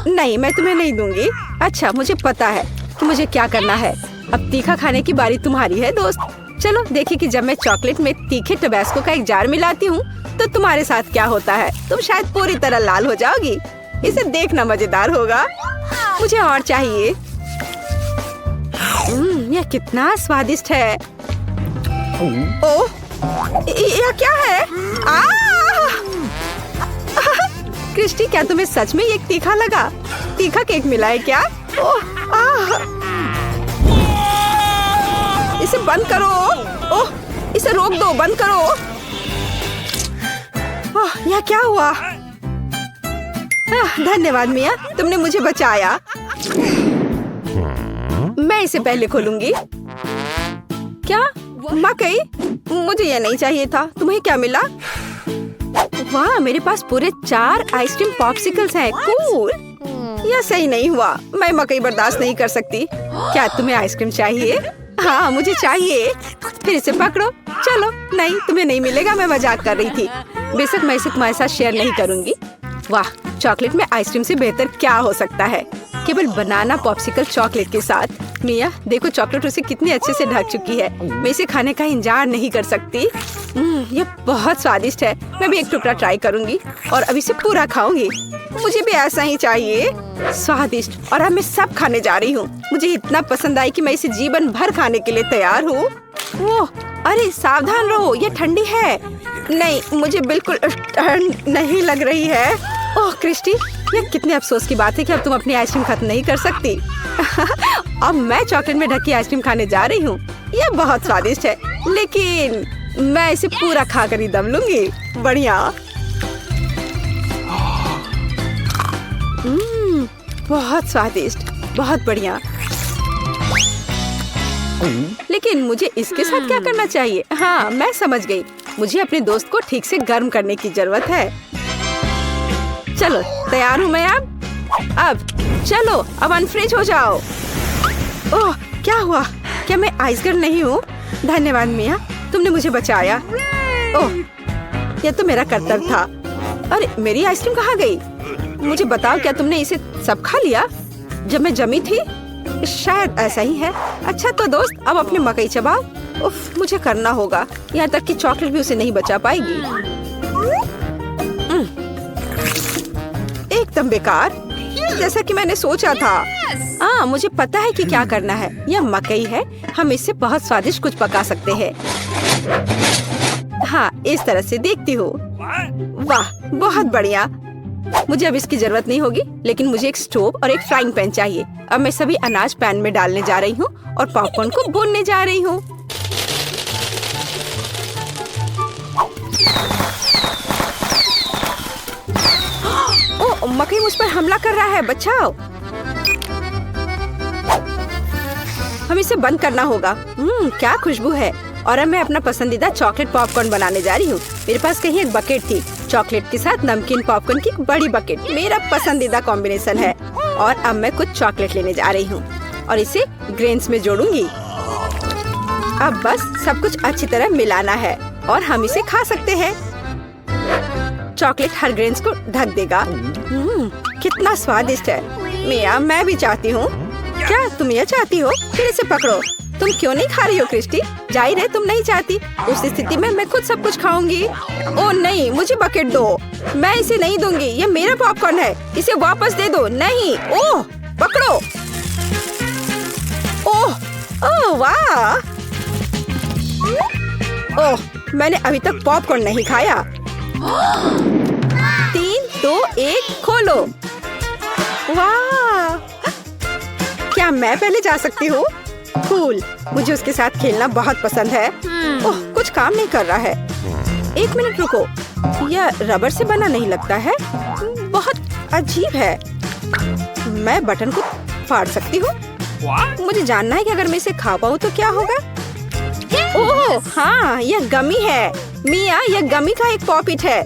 नहीं, मैं तुम्हें नहीं दूंगी। अच्छा, मुझे पता है कि मुझे क्या करना है। अब तीखा खाने की बारी तुम्हारी है दोस्त। चलो देखिए कि जब मैं चॉकलेट में तीखे टबैस्को का एक जार मिलाती हूँ तो तुम्हारे साथ क्या होता है। तुम शायद पूरी तरह लाल हो जाओगी। इसे देखना मजेदार होगा। मुझे और चाहिए। यह कितना स्वादिष्ट है। ओह, यह क्या है? क्रिस्टी, क्या तुम्हें सच में ये तीखा लगा? तीखा केक मिला है क्या? इसे बंद करो। ओह, इसे रोक दो, बंद करो। ओह, यह क्या हुआ? धन्यवाद मिया, तुमने मुझे बचाया। मैं इसे पहले खोलूंगी। क्या? मकई? मुझे यह नहीं चाहिए था। तुम्हें क्या मिला? वाह, मेरे पास पूरे 4 आइसक्रीम पॉप्सिकल्स हैं। कूल। यह सही नहीं हुआ। मैं मकई बर्दाश्त नहीं कर सकती। क्या तुम्हें आइसक्रीम चाहिए? हाँ, मुझे चाहिए। फिर इसे पकड़ो। चलो। नहीं, तुम्हें नहीं मिलेगा। मैं मजाक कर रही थी। बेशक मैं इसे तुम्हारे साथ शेयर नहीं करूंगी। वाह, चॉकलेट में आइसक्रीम से बेहतर क्या हो सकता है? केवल बनाना पॉप्सिकल चॉकलेट के साथ। मिया, देखो चॉकलेट उसे कितने अच्छे से ढक चुकी है। मैं इसे खाने का इंतजार नहीं कर सकती। ये बहुत स्वादिष्ट है। मैं भी एक टुकड़ा ट्राई करूंगी और अभी इसे पूरा खाऊंगी। मुझे भी ऐसा ही चाहिए। स्वादिष्ट। और अब मैं सब खाने जा रही हूँ। मुझे इतना पसंद आई कि मैं इसे जीवन भर खाने के लिए तैयार हूँ। ओह, अरे सावधान रहो, ये ठंडी है। नहीं, मुझे बिल्कुल ठंड नहीं लग रही है। ओह क्रिस्टी, यह कितने अफसोस की बात है कि अब तुम अपनी आइसक्रीम खत्म नहीं कर सकती। अब मैं चॉकलेट में ढकी आइसक्रीम खाने जा रही हूँ। यह बहुत स्वादिष्ट है, लेकिन मैं इसे पूरा खाकर ही दम लूंगी। बढ़िया। बहुत स्वादिष्ट, बहुत बढ़िया। लेकिन मुझे इसके साथ क्या करना चाहिए? हाँ, मैं समझ गई। मुझे अपने दोस्त को ठीक से गर्म करने की जरूरत है। चलो, तैयार हूँ मैं अब चलो, अब अनफ्रीज हो जाओ। ओह, क्या हुआ? क्या मैं आइसगर नहीं हूँ? धन्यवाद मिया, तुमने मुझे बचाया। ओह, यह तो मेरा कर्तव्य था। अरे, मेरी आइसक्रीम कहाँ गई? मुझे बताओ, क्या तुमने इसे सब खा लिया जब मैं जमी थी? शायद ऐसा ही है। अच्छा तो दोस्त, अब अपने मकई चबाओ। उफ, मुझे करना होगा। यहाँ तक कि चॉकलेट भी उसे नहीं बचा पाएगी। एकदम बेकार, जैसा कि मैंने सोचा था। मुझे पता है कि क्या करना है। यह मकई है, हम इससे बहुत स्वादिष्ट कुछ पका सकते हैं। हाँ, इस तरह से देखती हूँ। वाह, बहुत बढ़िया। मुझे अब इसकी जरूरत नहीं होगी, लेकिन मुझे एक स्टोव और एक फ्राइंग पैन चाहिए। अब मैं सभी अनाज पैन में डालने जा रही हूँ और पॉपकॉर्न को भूनने जा रही हूँ। ओह, मकई मुझ पर हमला कर रहा है, बचाओ। हम इसे बंद करना होगा। क्या खुशबू है। और अब मैं अपना पसंदीदा चॉकलेट पॉपकॉर्न बनाने जा रही हूँ। मेरे पास कहीं एक बकेट थी, चॉकलेट के साथ नमकीन पॉपकॉर्न की बड़ी बकेट मेरा पसंदीदा कॉम्बिनेशन है। और अब मैं कुछ चॉकलेट लेने जा रही हूँ और इसे ग्रेन्स में जोड़ूंगी। अब बस सब कुछ अच्छी तरह मिलाना है और हम इसे खा सकते हैं। चॉकलेट हर ग्रेन्स को ढक देगा। कितना स्वादिष्ट है। मिया, मैं भी चाहती हूँ। क्या तुम यह चाहती हो? फिर इसे पकड़ो। तुम क्यों नहीं खा रही हो क्रिस्टी? जाहिर है तुम नहीं चाहती। उस स्थिति में मैं खुद सब कुछ खाऊंगी। ओह नहीं, मुझे बकेट दो। मैं इसे नहीं दूंगी। ये मेरा पॉपकॉर्न है। इसे वापस दे दो। नहीं। ओह, पकड़ो। ओह, ओह वाह। ओह, मैंने अभी तक पॉपकॉर्न नहीं खाया। 3, 2, 1, खोलो। वाह, क्या मैं पहले जा सकती हूँ? कूल, मुझे उसके साथ खेलना बहुत पसंद है। ओह, कुछ काम नहीं कर रहा है। 1 मिनट रुको, यह रबर से बना नहीं लगता है। बहुत अजीब है। मैं बटन को फाड़ सकती हूँ। मुझे जानना है कि अगर मैं इसे खा पाऊँ तो क्या होगा। ओह हाँ, यह गमी है। मिया, यह गमी का एक पॉपिट है।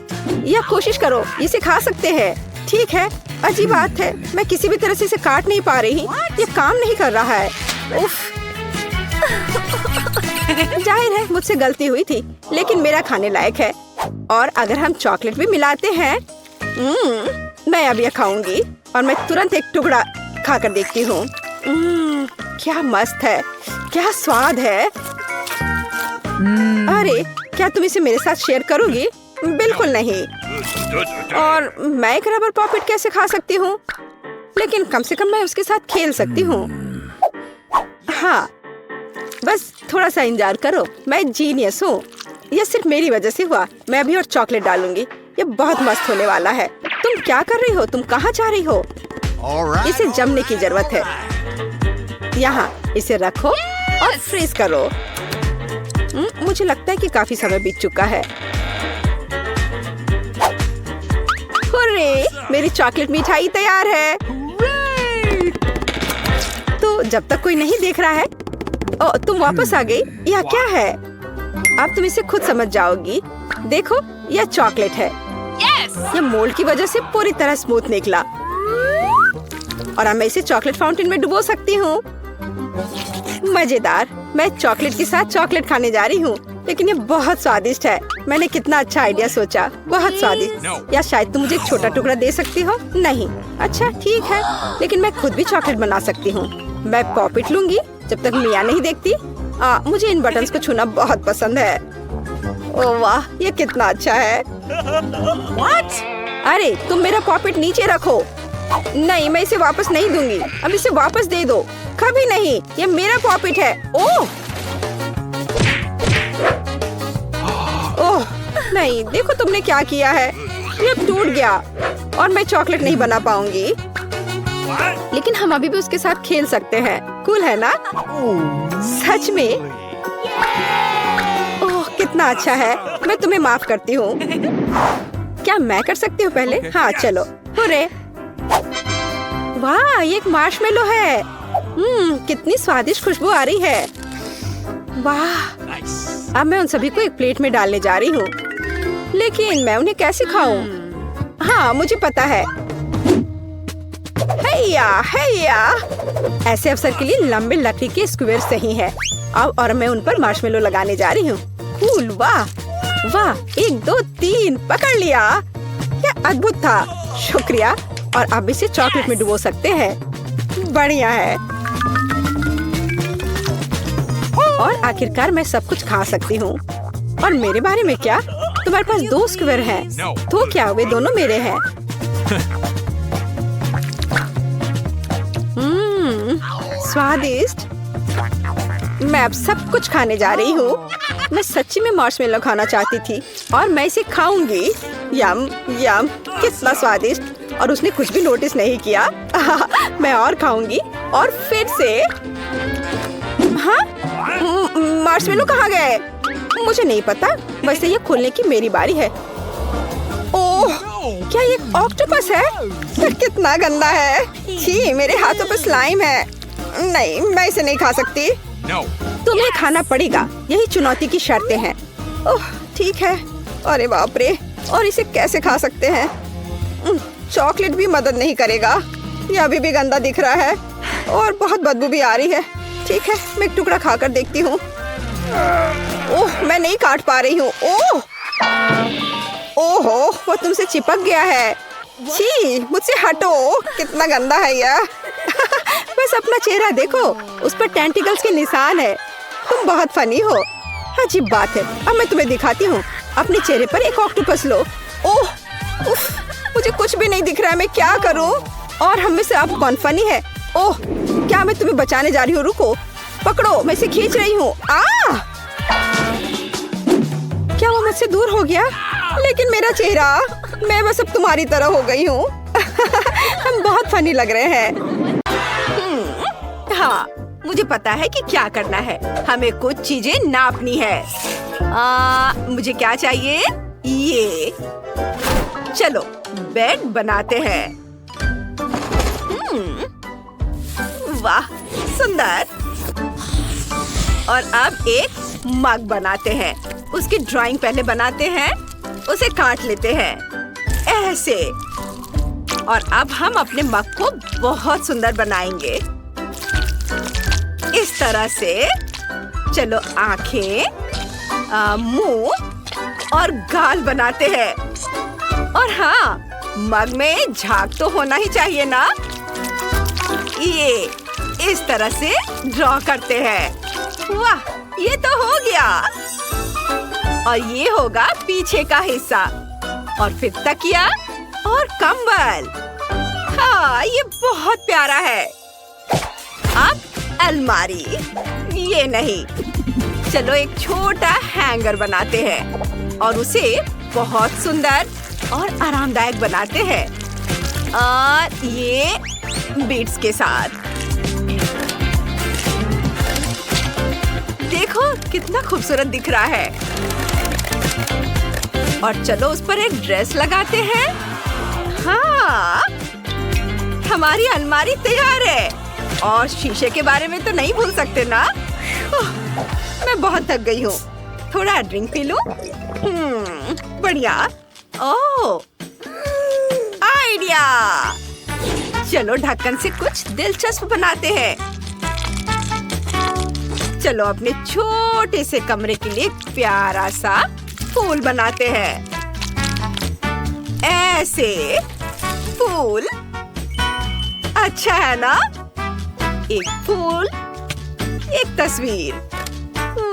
यह कोशिश करो, इसे खा सकते हैं। ठीक है, अजीब बात है। मैं किसी भी तरह से इसे काट नहीं पा रही। ये काम नहीं कर रहा है। उफ। जाहिर है मुझसे गलती हुई थी, लेकिन मेरा खाने लायक है। और अगर हम चॉकलेट भी मिलाते हैं, मैं अब यह खाऊंगी और मैं तुरंत एक टुकड़ा खाकर देखती हूँ। क्या मस्त है, क्या स्वाद है। अरे, क्या तुम इसे मेरे साथ शेयर करोगी? बिल्कुल नहीं। और मैं एक रबर पॉपिट कैसे खा सकती हूँ? लेकिन कम से कम मैं उसके साथ खेल सकती हूँ। हाँ, बस थोड़ा सा इंतजार करो। मैं जीनियस हूँ। यह सिर्फ मेरी वजह से हुआ। मैं अभी और चॉकलेट डालूंगी। ये बहुत मस्त होने वाला है। तुम क्या कर रही हो? तुम कहाँ जा रही हो? इसे जमने की जरूरत है। यहाँ इसे रखो और फ्रीज करो। मुझे लगता है कि काफी समय बीत चुका है। हुर्रे, मेरी चॉकलेट मिठाई तैयार है। तो जब तक कोई नहीं देख रहा है, ओ, तुम वापस आ गई। यह क्या है? अब तुम इसे खुद समझ जाओगी। देखो, यह चॉकलेट है। यह मोल्ड की वजह से पूरी तरह स्मूथ निकला। और अब मैं इसे चॉकलेट फाउंटेन में डुबो सकती हूँ। मजेदार। मैं चॉकलेट के साथ चॉकलेट खाने जा रही हूँ, लेकिन ये बहुत स्वादिष्ट है। मैंने कितना अच्छा आइडिया सोचा। बहुत स्वादिष्ट। या शायद तुम मुझे एक छोटा टुकड़ा दे सकती हो? नहीं। अच्छा ठीक है, लेकिन मैं खुद भी चॉकलेट बना सकती हूँ। मैं पॉपिट लूंगी जब तक मिया नहीं देखती। मुझे इन बटन्स को छूना बहुत पसंद है। ओह वाह, ये कितना अच्छा है। What? अरे, तुम मेरा पॉपिट नीचे रखो। नहीं, मैं इसे वापस नहीं दूंगी। अब इसे वापस दे दो। कभी नहीं, ये मेरा पॉपिट है। ओह ओह नहीं, देखो तुमने क्या किया है। ये अब टूट गया और मैं चॉकलेट नहीं बना पाऊंगी। लेकिन हम अभी भी उसके साथ खेल सकते हैं। कूल है ना? सच में? ओह कितना अच्छा है। मैं तुम्हें माफ करती हूँ। क्या मैं कर सकती हूँ पहले? हाँ चलो। हुर्रे। वाह, ये एक मार्शमेलो है। कितनी स्वादिष्ट खुशबू आ रही है। वाह। अब मैं उन सभी को एक प्लेट में डालने जा रही हूँ, लेकिन मैं उन्हें कैसे खाऊं? हाँ, मुझे पता है। हैया हैया। ऐसे अवसर के लिए लंबे लकड़ी के स्क्वायर सही है। अब और मैं उन पर मार्शमेलो लगाने जा रही हूँ। कूल। वाह वाह। 1 2 3 पकड़ लिया। क्या अद्भुत था। शुक्रिया। और अब इसे चॉकलेट में डुबो सकते हैं। बढ़िया है। और आखिरकार मैं सब कुछ खा सकती हूँ। और मेरे बारे में क्या? तुम्हारे पास 2 स्क्वायर हैं। तो क्या वे दोनों मेरे हैं? स्वादिष्ट। मैं अब सब कुछ खाने जा रही हूँ। मैं सच्ची में मार्शमेलो खाना चाहती थी और मैं इसे खाऊंगी। यम यम, कितना स्वादिष्ट। और उसने कुछ भी नोटिस नहीं किया। मैं और खाऊंगी और फिर से। हाँ, मार्शमेलो कहाँ गए? मुझे नहीं पता। वैसे ये खोलने की मेरी बारी है। ओह, क्या ये ऑक्टोपस है? ये कितना गंदा है। छी, मेरे हाथों पर स्लाइम है। नहीं, मैं इसे नहीं खा सकती। तुम्हें खाना पड़ेगा। यही चुनौती की शर्तें हैं। ओह ठीक है। अरे बाप रे, और इसे कैसे खा सकते हैं? चॉकलेट भी मदद नहीं करेगा। ये अभी भी गंदा दिख रहा है और बहुत बदबू भी आ रही है। ठीक है, मैं एक टुकड़ा खाकर देखती हूँ। ओह, मैं नहीं काट पा रही हूँ। ओह, ओहो, वो तुमसे चिपक गया है। छी, मुझसे हटो, कितना गंदा है यह। बस अपना चेहरा देखो, उस पर टेंटिकल्स के निशान है। तुम बहुत फनी हो। अजीब बात है। अब मैं तुम्हें दिखाती हूँ। अपने चेहरे पर एक ऑक्टोपस लो। ओह, उफ, मुझे कुछ भी नहीं दिख रहा है, मैं क्या करूँ? और हम में से अब कौन फनी है? ओह, क्या मैं तुम्हें बचाने जा रही हूँ? रुको, पकड़ो, मैं इसे खींच रही हूँ। क्या वो मुझसे दूर हो गया? लेकिन मेरा चेहरा, मैं बस अब तुम्हारी तरह हो गई हूँ। हम बहुत फनी लग रहे हैं। हाँ, मुझे पता है कि क्या करना है। हमें कुछ चीजें नापनी है। मुझे क्या चाहिए? ये। चलो, बेड बनाते हैं। वाह, सुंदर। और अब एक मग बनाते हैं। उसकी ड्राइंग पहले बनाते हैं, उसे काट लेते हैं ऐसे। और अब हम अपने मग को बहुत सुंदर बनाएंगे इस तरह से। चलो, आंखें, मुंह और गाल बनाते हैं। और हाँ, मग में झाग तो होना ही चाहिए ना। ये इस तरह से ड्रॉ करते हैं। वाह, ये तो हो गया। और ये होगा पीछे का हिस्सा। और फिर तकिया और कंबल। हाँ, ये बहुत प्यारा है। अब अलमारी। ये नहीं, चलो एक छोटा हैंगर बनाते हैं और उसे बहुत सुंदर और आरामदायक बनाते हैं। और ये बीट्स के साथ। देखो कितना खूबसूरत दिख रहा है। और चलो उस पर एक ड्रेस लगाते हैं। हाँ, हमारी अलमारी तैयार है। और शीशे के बारे में तो नहीं भूल सकते ना। मैं बहुत थक गई हूँ, थोड़ा ड्रिंक पी लूं। बढ़िया। ओह, आइडिया। चलो ढक्कन से कुछ दिलचस्प बनाते हैं। चलो अपने छोटे से कमरे के लिए एक प्यारा सा फूल बनाते हैं। ऐसे फूल अच्छा है ना? एक फूल, एक तस्वीर।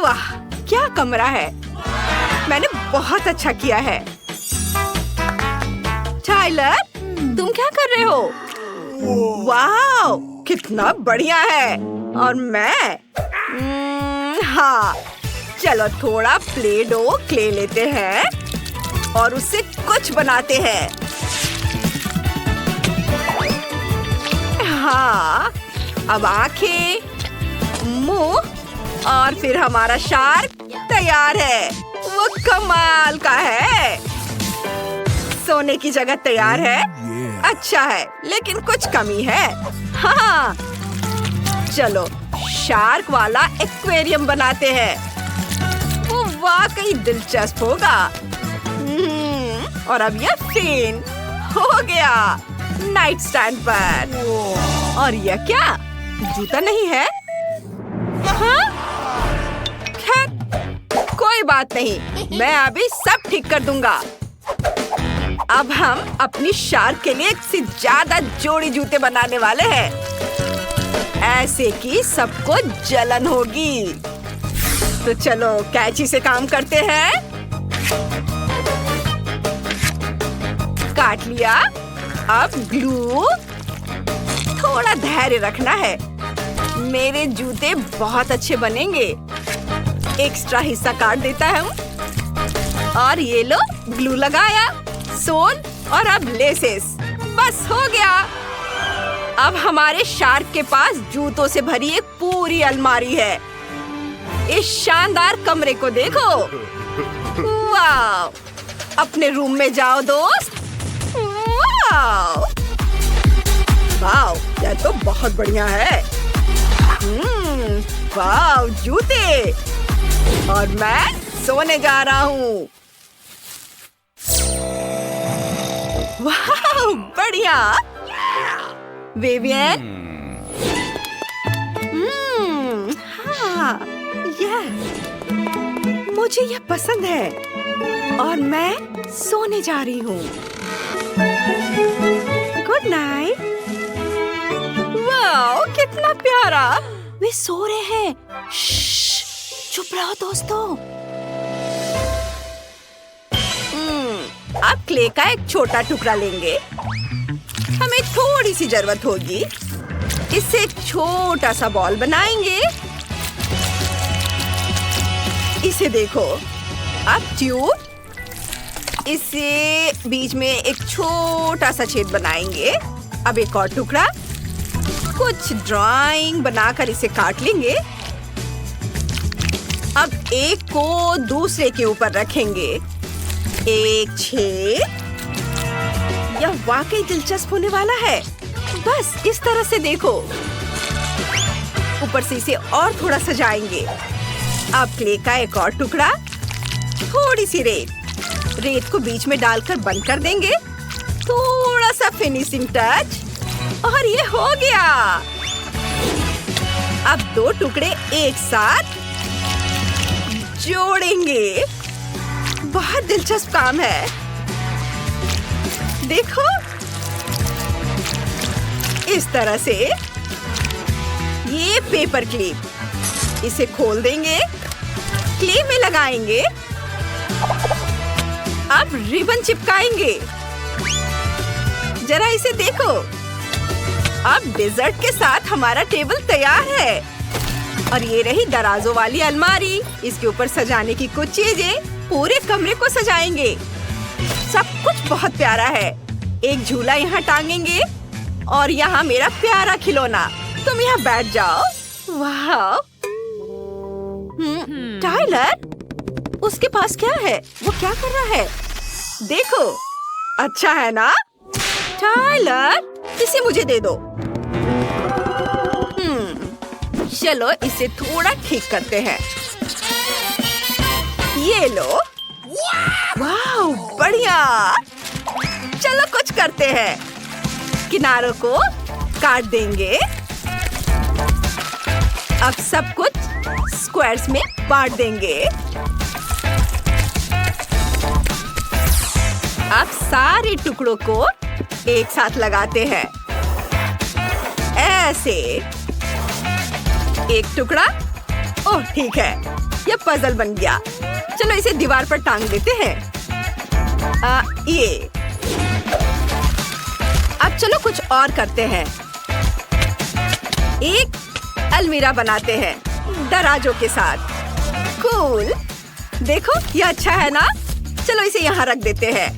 वाह, क्या कमरा है। मैंने बहुत अच्छा किया है। टाइलर, तुम क्या कर रहे हो? वाह, कितना बढ़िया है। और मैं हाँ, चलो थोड़ा प्ले डो क्ले लेते हैं और उससे कुछ बनाते हैं। हाँ, अब आंखें, मुंह और फिर हमारा शार्क तैयार है। वो कमाल का है। सोने की जगह तैयार है। अच्छा है, लेकिन कुछ कमी है। हाँ, चलो शार्क वाला एक्वेरियम बनाते हैं। वो वाकई दिलचस्प होगा। और अब यह फेन हो गया नाइट स्टैंड पर। और यह क्या, जूता नहीं है? हाँ? खैर, कोई बात नहीं, मैं अभी सब ठीक कर दूंगा। अब हम अपनी शार्क के लिए एक से ज्यादा जोड़ी जूते बनाने वाले हैं, ऐसे कि सबको जलन होगी। तो चलो कैंची से काम करते हैं। काट लिया। अब ग्लू। थोड़ा धैर्य रखना है। मेरे जूते बहुत अच्छे बनेंगे। एक्स्ट्रा हिस्सा काट देता हूँ। और ये लो, ग्लू लगाया, सोल और अब लेसेस। बस हो गया। अब हमारे शार्क के पास जूतों से भरी एक पूरी अलमारी है। इस शानदार कमरे को देखो। वाह! अपने रूम में जाओ दोस्त। वाह! वाह! यह तो बहुत बढ़िया है। वाह! जूते। और मैं सोने जा रहा हूँ। वाह, बढ़िया। विवियन, हाँ, मुझे यह पसंद है और मैं सोने जा रही हूँ। Good night. वाह, कितना प्यारा। वे सो रहे हैं। चुप रहो दोस्तों। अब क्ले का एक छोटा टुकड़ा लेंगे। हमें थोड़ी सी जरूरत होगी। इससे एक छोटा सा बॉल बनाएंगे। इसे देखो। अब ट्यूब। इसे बीच में एक छोटा सा छेद बनाएंगे। अब एक और टुकड़ा। कुछ ड्राइंग बनाकर इसे काट लेंगे। अब एक को दूसरे के ऊपर रखेंगे। एक छेद। यह वाकई दिलचस्प होने वाला है। बस इस तरह से देखो। ऊपर से इसे और थोड़ा सजाएंगे। अब क्ले का एक और टुकड़ा। थोड़ी सी रेत। रेत को बीच में डालकर बंद कर देंगे। थोड़ा सा फिनिशिंग टच और ये हो गया। अब दो टुकड़े एक साथ जोड़ेंगे। बहुत दिलचस्प काम है। देखो, इस तरह से। ये पेपर क्लिप। इसे खोल देंगे। क्ले में लगाएंगे। अब रिबन चिपकाएंगे। जरा इसे देखो। अब डेजर्ट के साथ हमारा टेबल तैयार है। और ये रही दराजों वाली अलमारी। इसके ऊपर सजाने की कुछ चीजें। पूरे कमरे को सजाएंगे। सब कुछ बहुत प्यारा है। एक झूला यहाँ टांगेंगे और यहाँ मेरा प्यारा खिलौना। तुम यहाँ बैठ जाओ। वाह। टाइलर, उसके पास क्या है? वो क्या कर रहा है? देखो, अच्छा है ना? टाइलर, इसे मुझे दे दो। चलो इसे थोड़ा ठीक करते हैं। ये लो। वाह, बढ़िया। चलो कुछ करते हैं। किनारों को काट देंगे। अब सब कुछ स्क्वायर्स में बांट देंगे। अब सारे टुकड़ों को एक साथ लगाते हैं। ऐसे। एक टुकड़ा। ओह, ठीक है। यह पजल बन गया। चलो इसे दीवार पर टांग देते हैं। ये। अब चलो कुछ और करते हैं। एक अलमीरा बनाते हैं दराजों के साथ। कूल। देखो, यह अच्छा है ना? चलो इसे यहाँ रख देते हैं।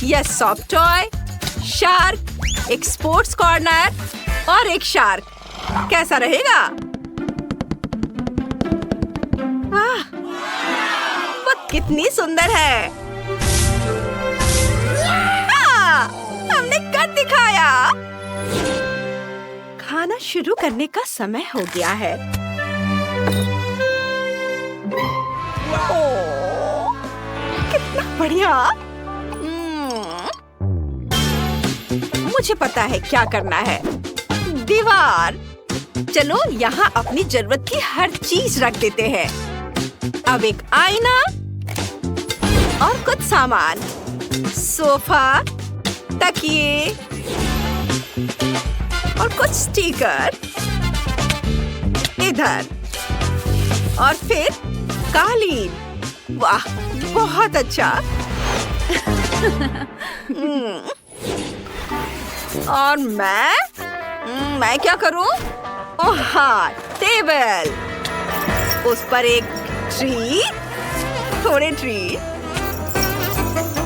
यह सॉफ्ट टॉय, शार्क, एक स्पोर्ट्स कॉर्नर और एक शार्क। कैसा रहेगा? वाह, वो कितनी सुंदर है। हाँ, हमने कर दिखाया। खाना शुरू करने का समय हो गया है। ओह, कितना बढ़िया। मुझे पता है क्या करना है। दीवार। चलो यहाँ अपनी जरूरत की हर चीज रख देते हैं। अब एक आईना और कुछ सामान। सोफा, तकिए और कुछ स्टिकर। इधर और फिर कालीन। वाह, बहुत अच्छा। और मैं क्या करूं? ओह हाँ, टेबल। उस पर एक ट्री, थोड़े ट्री,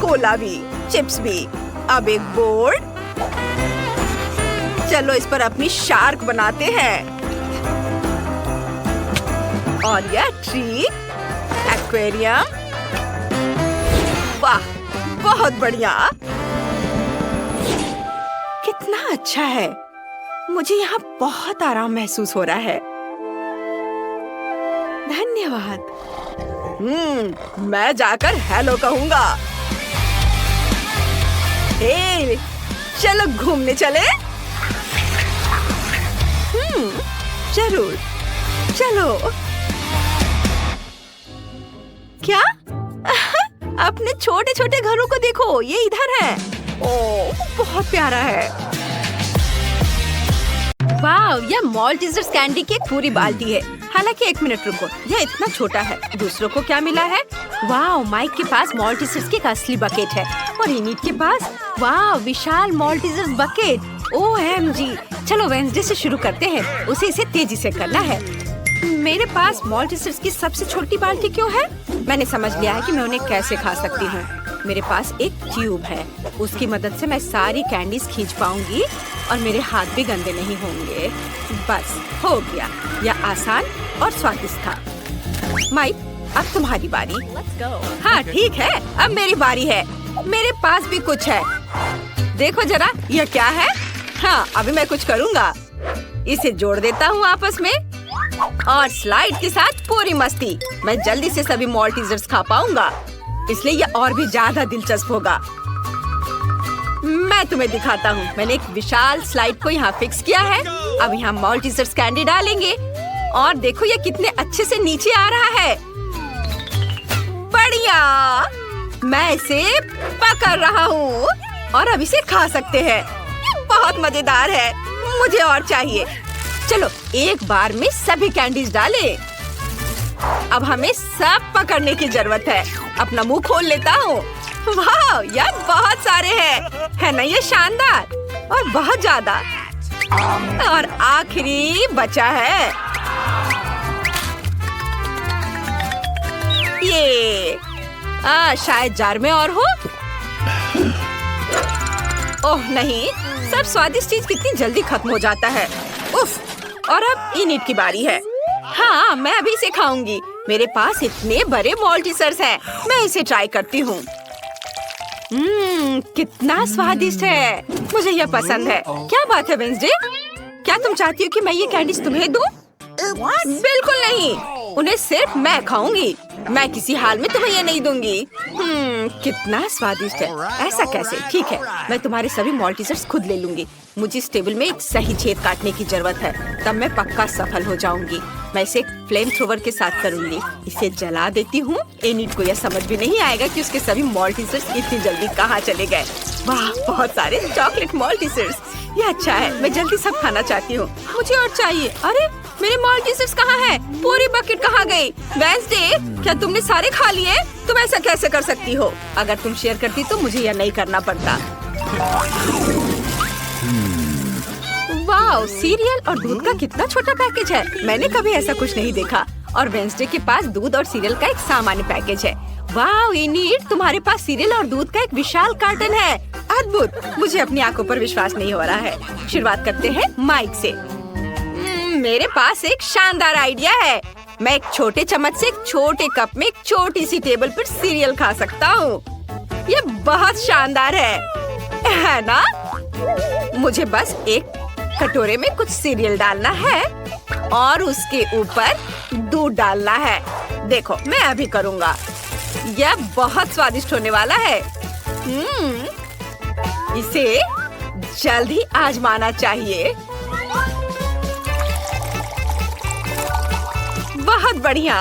कोला भी, चिप्स भी। अब एक बोर्ड। चलो इस पर अपनी शार्क बनाते हैं। और यह ट्री, एक्वेरियम। वाह, बहुत बढ़िया। कितना अच्छा है। मुझे यहाँ बहुत आराम महसूस हो रहा है। धन्यवाद। मैं जाकर हेलो कहूँगा। हे, चलो घूमने चले। जरूर, चलो। क्या? अपने छोटे छोटे घरों को देखो, ये इधर है। ओह, बहुत प्यारा है। वाह, यह मॉल्टीजर्स कैंडी की एक पूरी बाल्टी है। हालांकि 1 मिनट रुको, यह इतना छोटा है। दूसरों को क्या मिला है? वाह, माइक के पास मॉल्टीजर्स की एक असली बकेट है और इनिट के पास वाह विशाल मॉल्टीजर्स बकेट। OMG, चलो वेडनेसडे से शुरू करते हैं। उसे इसे तेजी से करना है। मेरे पास मॉल्टीजर्स की सबसे छोटी बाल्टी क्यों है? मैंने समझ लिया है कि मैं उन्हें कैसे खा सकती हूँ। मेरे पास एक ट्यूब है, उसकी मदद से मैं सारी कैंडीज खींच पाऊंगी और मेरे हाथ भी गंदे नहीं होंगे। बस हो गया, यह आसान और स्वादिष्ट था। माइक, अब तुम्हारी बारी। हाँ ठीक है, अब मेरी बारी है। मेरे पास भी कुछ है, देखो जरा, यह क्या है? हाँ, अभी मैं कुछ करूँगा। इसे जोड़ देता हूँ आपस में और स्लाइड के साथ पूरी मस्ती। मैं जल्दी से सभी मॉल्टीजर्स खा पाऊंगा, इसलिए यह और भी ज्यादा दिलचस्प होगा। मैं तुम्हें दिखाता हूँ। मैंने एक विशाल स्लाइड को यहाँ फिक्स किया है। अब यहाँ मॉल्टीजर्स कैंडी डालेंगे और देखो ये कितने अच्छे से नीचे आ रहा है। बढ़िया, मैं इसे पकड़ रहा हूँ और अब इसे खा सकते हैं। ये बहुत मजेदार है, मुझे और चाहिए। चलो एक बार में सभी कैंडीज डालें। अब हमें सब पकड़ने की जरूरत है। अपना मुंह खोल लेता हूँ। वाह, यार बहुत सारे हैं, है ना ये शानदार? और बहुत ज्यादा। और आखिरी बचा है ये। शायद जार में और हो। ओह नहीं, सब स्वादिष्ट चीज कितनी जल्दी खत्म हो जाता है। उफ, और अब इनिट की बारी है। हाँ, मैं अभी इसे खाऊंगी। मेरे पास इतने बड़े मॉल्टीजर्स हैं। मैं इसे ट्राई करती हूँ। कितना स्वादिष्ट है, मुझे यह पसंद है। क्या बात है वेडनेसडे, क्या तुम चाहती हो कि मैं ये कैंडीज तुम्हें दूँ? बिल्कुल नहीं, उन्हें सिर्फ मैं खाऊंगी। मैं किसी हाल में तुम्हें ये नहीं दूंगी। कितना स्वादिष्ट है। ऐसा कैसे? ठीक है, मैं तुम्हारे सभी मॉल्टीजर्स खुद ले लूंगी। मुझे इस टेबल में एक सही छेद काटने की जरूरत है, तब मैं पक्का सफल हो जाऊंगी। मैं इसे एक फ्लेम थ्रोवर के साथ करूंगी। इसे जला देती हूँ। एनिट को यह समझ भी नहीं आएगा कि उसके सभी मॉल्टीजर्स इतनी जल्दी कहाँ चले गए। वाह, बहुत सारे चॉकलेट मॉल्टीजर्स। ये अच्छा है, मैं जल्दी सब खाना चाहती हूँ। मुझे और चाहिए। अरे मेरे मॉल्टीजर्स कहाँ हैं? पूरी बकेट कहाँ गई? वेडनेसडे, क्या तुमने सारे खा लिए? तुम ऐसा कैसे कर सकती हो? अगर तुम शेयर करती तो मुझे यह नहीं करना पड़ता। वाह, सीरियल और दूध का कितना छोटा पैकेज है। मैंने कभी ऐसा कुछ नहीं देखा। और वेडनेसडे के पास दूध और सीरियल का एक सामान्य पैकेज है। वाह एनिट, तुम्हारे पास सीरियल और दूध का एक विशाल कार्टन है। अद्भुत, मुझे अपनी आंखों पर विश्वास नहीं हो रहा है। शुरुआत करते हैं माइक से। मेरे पास एक शानदार आइडिया है। मैं एक छोटे चम्मच से एक छोटे कप में एक छोटी सी टेबल पर सीरियल खा सकता हूँ। ये बहुत शानदार है ना? मुझे बस एक कटोरे में कुछ सीरियल डालना है और उसके ऊपर दूध डालना है। देखो, मैं अभी करूँगा। यह बहुत स्वादिष्ट होने वाला है। इसे जल्द ही आजमाना चाहिए। बहुत बढ़िया।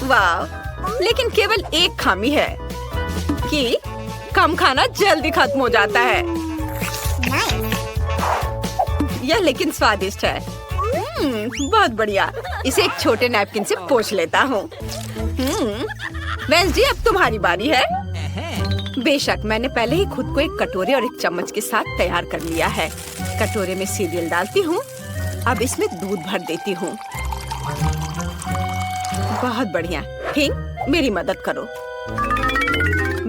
वाह, लेकिन केवल एक खामी है कि कम खाना जल्दी खत्म हो जाता है। यह लेकिन स्वादिष्ट है। बहुत बढ़िया। इसे एक छोटे नैपकिन से पोंछ लेता हूँ। वेडनेसडे, अब तुम्हारी बारी है। बेशक, मैंने पहले ही खुद को एक कटोरे और एक चम्मच के साथ तैयार कर लिया है। कटोरे में सीरियल डालती हूँ। अब इसमें दूध भर देती हूँ। बहुत बढ़िया। हिंग, मेरी मदद करो।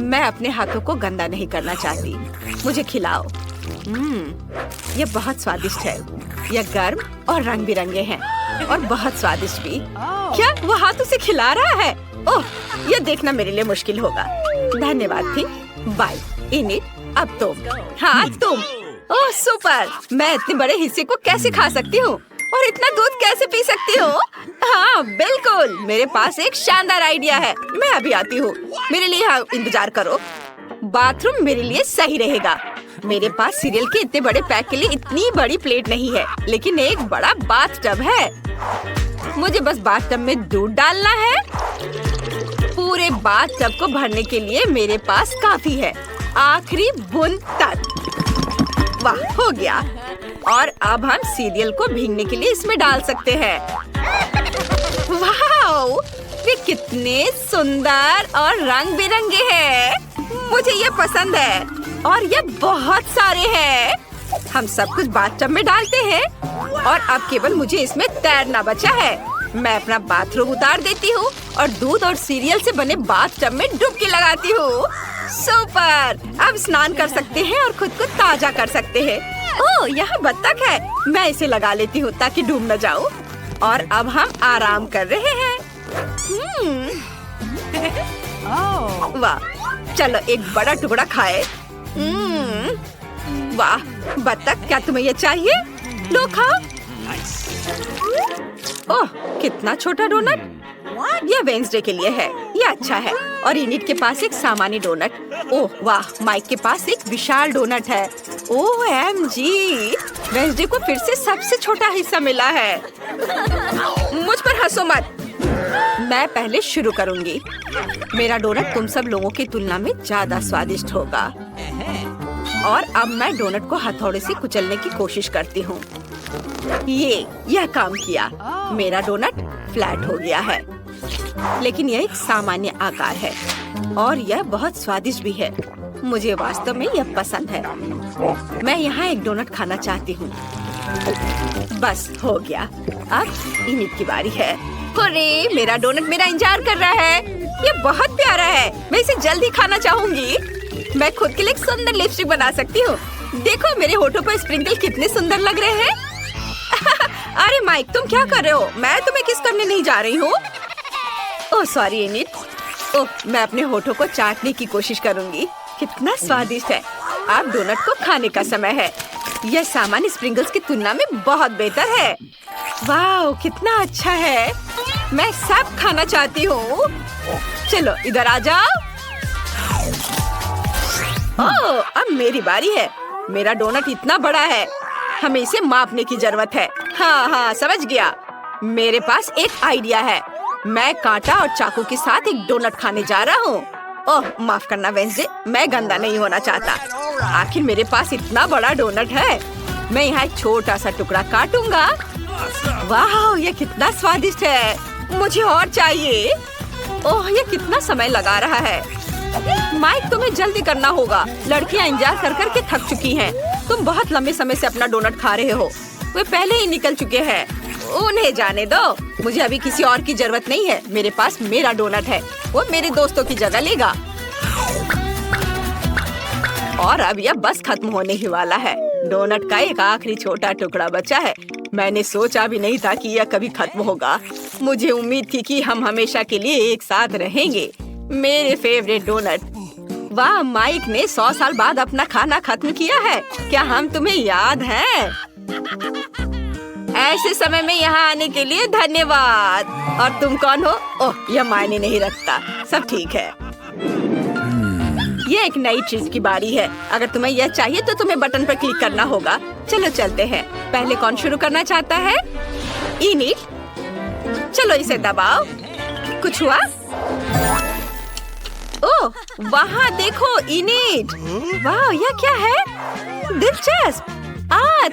मैं अपने हाथों को गंदा नहीं करना चाहती। मुझे खिलाओ। यह बहुत स्वादिष्ट है। यह गर्म और रंग बिरंगे हैं और बहुत स्वादिष्ट भी। क्या वो हाथों से खिला रहा है? ओह, यह देखना मेरे लिए मुश्किल होगा। धन्यवाद थी। बाय एनिट, अब तुम। हाँ तुम। ओह सुपर, मैं इतने बड़े हिस्से को कैसे खा सकती हूँ? और इतना दूध कैसे पी सकती हो? हाँ बिल्कुल, मेरे पास एक शानदार आइडिया है। मैं अभी आती हूँ, मेरे लिए यहाँ इंतजार करो। बाथरूम मेरे लिए सही रहेगा। मेरे पास सीरियल के इतने बड़े पैक के लिए इतनी बड़ी प्लेट नहीं है, लेकिन एक बड़ा बाथ टब है। मुझे बस बाथ टब में दूध डालना है। पूरे बाथ टब को भरने के लिए मेरे पास काफी है, आखिरी बूंद तक। वाह, हो गया। और अब हम सीरियल को भीगने के लिए इसमें डाल सकते हैं। वाह, ये कितने सुंदर और रंग बिरंगे हैं। मुझे ये पसंद है और ये बहुत सारे हैं। हम सब कुछ बाथटब में डालते हैं और अब केवल मुझे इसमें तैरना बचा है। मैं अपना बाथरूम उतार देती हूँ और दूध और सीरियल से बने बाथटब में डुबकी लगाती हूँ। सुपर! अब स्नान कर सकते हैं और खुद को ताजा कर सकते हैं। ओह, यहाँ बत्तख है। मैं इसे लगा लेती हूँ ताकि डूब न जाऊँ। और अब हम आराम कर रहे हैं। वाह, चलो एक बड़ा टुकड़ा खाए। वाह बत्तख, क्या तुम्हें ये चाहिए? लो खाओ। ओह, कितना छोटा डोनट। यह वेंसडे के लिए है, ये अच्छा है। और इनिट के पास एक सामान्य डोनट। ओह वाह, माइक के पास एक विशाल डोनट है। OMG, वेंसडे को फिर से सबसे छोटा हिस्सा मिला है। मुझ पर हंसो मत, मैं पहले शुरू करूंगी। मेरा डोनट तुम सब लोगों की तुलना में ज्यादा स्वादिष्ट होगा। और अब मैं डोनट को हथौड़े से कुचलने की कोशिश करती हूँ। यह काम किया। मेरा डोनट फ्लैट हो गया है, लेकिन यह एक सामान्य आकार है और यह बहुत स्वादिष्ट भी है। मुझे वास्तव में यह पसंद है। मैं यहाँ एक डोनट खाना चाहती हूँ। बस हो गया। अब इनिट की बारी है। अरे, मेरा डोनट मेरा इंतजार कर रहा है। ये बहुत प्यारा है, मैं इसे जल्दी खाना चाहूंगी। मैं खुद के लिए एक सुंदर लिपस्टिक बना सकती हूँ। देखो मेरे होठों पर स्प्रिंकल कितने सुंदर लग रहे हैं। अरे माइक, तुम क्या कर रहे हो? मैं तुम्हें किस करने नहीं जा रही हूँ। Oh sorry init. ओह, मैं अपने होठों को चाटने की कोशिश करूँगी। कितना स्वादिष्ट है। अब डोनट को खाने का समय है। यह सामान्य स्प्रिंकल्स की तुलना में बहुत बेहतर है। वाह, कितना अच्छा है। मैं सब खाना चाहती हूँ। चलो इधर आ जाओ। ओह, अब मेरी बारी है। मेरा डोनट इतना बड़ा है, हमें इसे मापने की जरूरत है। हाँ, समझ गया। मेरे पास एक आइडिया है। मैं कांटा और चाकू के साथ एक डोनट खाने जा रहा हूँ। ओह, माफ करना वेंसडे, मैं गंदा नहीं होना चाहता। आखिर मेरे पास इतना बड़ा डोनट है। मैं यहाँ एक छोटा सा टुकड़ा काटूंगा। वाह, ये कितना स्वादिष्ट है। मुझे और चाहिए। ओह, ये कितना समय लगा रहा है। माइक, तुम्हें जल्दी करना होगा। लड़कियाँ इंतजार कर कर के थक चुकी हैं। तुम बहुत लंबे समय से अपना डोनट खा रहे हो। वे पहले ही निकल चुके हैं। उन्हें जाने दो। मुझे अभी किसी और की जरूरत नहीं है। मेरे पास मेरा डोनट है, वो मेरे दोस्तों की जगह लेगा। और अब यह बस खत्म होने ही वाला है। डोनट का एक आखिरी छोटा टुकड़ा बचा है। मैंने सोचा भी नहीं था कि यह कभी खत्म होगा। मुझे उम्मीद थी कि हम हमेशा के लिए एक साथ रहेंगे। मेरे फेवरेट डोनट। वाह, माइक ने 100 साल बाद अपना खाना खत्म किया है। क्या हम तुम्हें याद हैं? ऐसे समय में यहाँ आने के लिए धन्यवाद। और तुम कौन हो? ओह, यह मायने नहीं रखता। सब ठीक है। ये एक नई चीज की बारी है। अगर तुम्हें यह चाहिए तो तुम्हें बटन पर क्लिक करना होगा। चलो चलते हैं। पहले कौन शुरू करना चाहता है? इनिट। चलो इसे दबाओ। कुछ हुआ? ओह, वहाँ देखो इनिट। वाह, यह क्या है? दिलचस्प।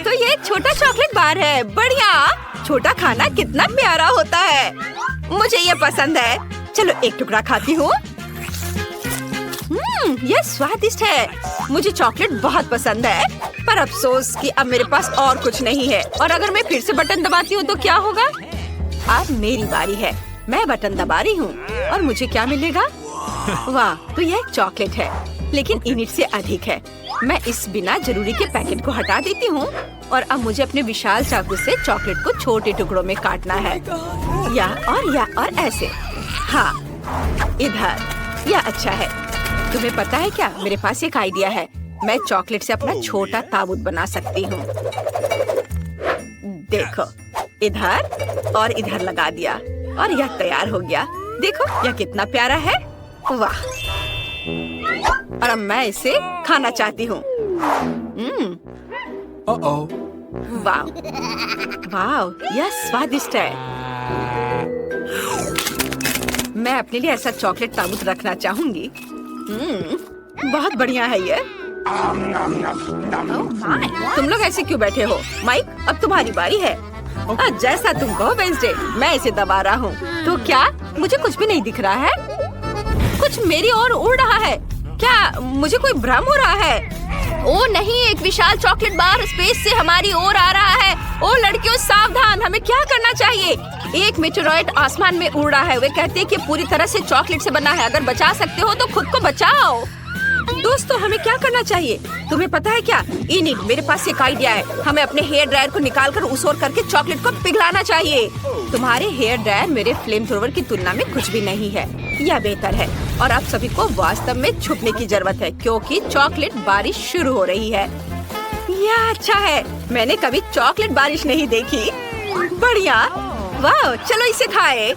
तो ये एक छोटा चॉकलेट बार है। बढ़िया। छोटा खाना कितना प्यारा होता है। मुझे ये पसंद है। चलो एक टुकड़ा खाती हूँ। यह स्वादिष्ट है। मुझे चॉकलेट बहुत पसंद है, पर अफसोस कि अब मेरे पास और कुछ नहीं है। और अगर मैं फिर से बटन दबाती हूँ तो क्या होगा? अब मेरी बारी है। मैं बटन दबा रही हूँ और मुझे क्या मिलेगा? वाह, तो यह एक चॉकलेट है, लेकिन इनिट से अधिक है। मैं इस बिना जरूरी के पैकेट को हटा देती हूँ और अब मुझे अपने विशाल चाकू से चॉकलेट को छोटे टुकड़ों में काटना है। या और ऐसे। हाँ, इधर। यह अच्छा है। तुम्हें पता है क्या, मेरे पास एक आइडिया है। मैं चॉकलेट से अपना छोटा ताबूत बना सकती हूँ। देखो, इधर और इधर लगा दिया और यह तैयार हो गया। देखो यह कितना प्यारा है। वाह! और अब मैं इसे खाना चाहती हूँ। वाह वाह, यह स्वादिष्ट है। मैं अपने लिए ऐसा चॉकलेट ताबूत रखना चाहूंगी। बहुत बढ़िया है ये। तुम लोग ऐसे क्यों बैठे हो? माइक, अब तुम्हारी बारी है। जैसा तुम कहो वेंसडे, मैं इसे दबा रहा हूँ। तो क्या मुझे कुछ भी नहीं दिख रहा है? कुछ मेरी ओर उड़ रहा है। क्या मुझे कोई भ्रम हो रहा है? ओ नहीं, एक विशाल चॉकलेट बार स्पेस से हमारी ओर आ रहा है। ओ लड़कियों सावधान, हमें क्या करना चाहिए? एक मेटेरॉइड आसमान में उड़ रहा है। वे कहते हैं कि पूरी तरह से चॉकलेट से बना है। अगर बचा सकते हो तो खुद को बचाओ। दोस्तों, हमें क्या करना चाहिए? तुम्हें पता है क्या? इनिक, मेरे पास एक आइडिया है। हमें अपने हेयर ड्रायर को निकालकर उस ओर करके चॉकलेट को पिघलाना चाहिए। तुम्हारे हेयर ड्रायर मेरे फ्लेम थ्रोवर की तुलना में कुछ भी नहीं है। यह बेहतर है। और आप सभी को वास्तव में छुपने की जरूरत है, क्योंकि चॉकलेट बारिश शुरू हो रही है। यह अच्छा है। मैंने कभी चॉकलेट बारिश नहीं देखी। बढ़िया। वाह, चलो इसे खाएं।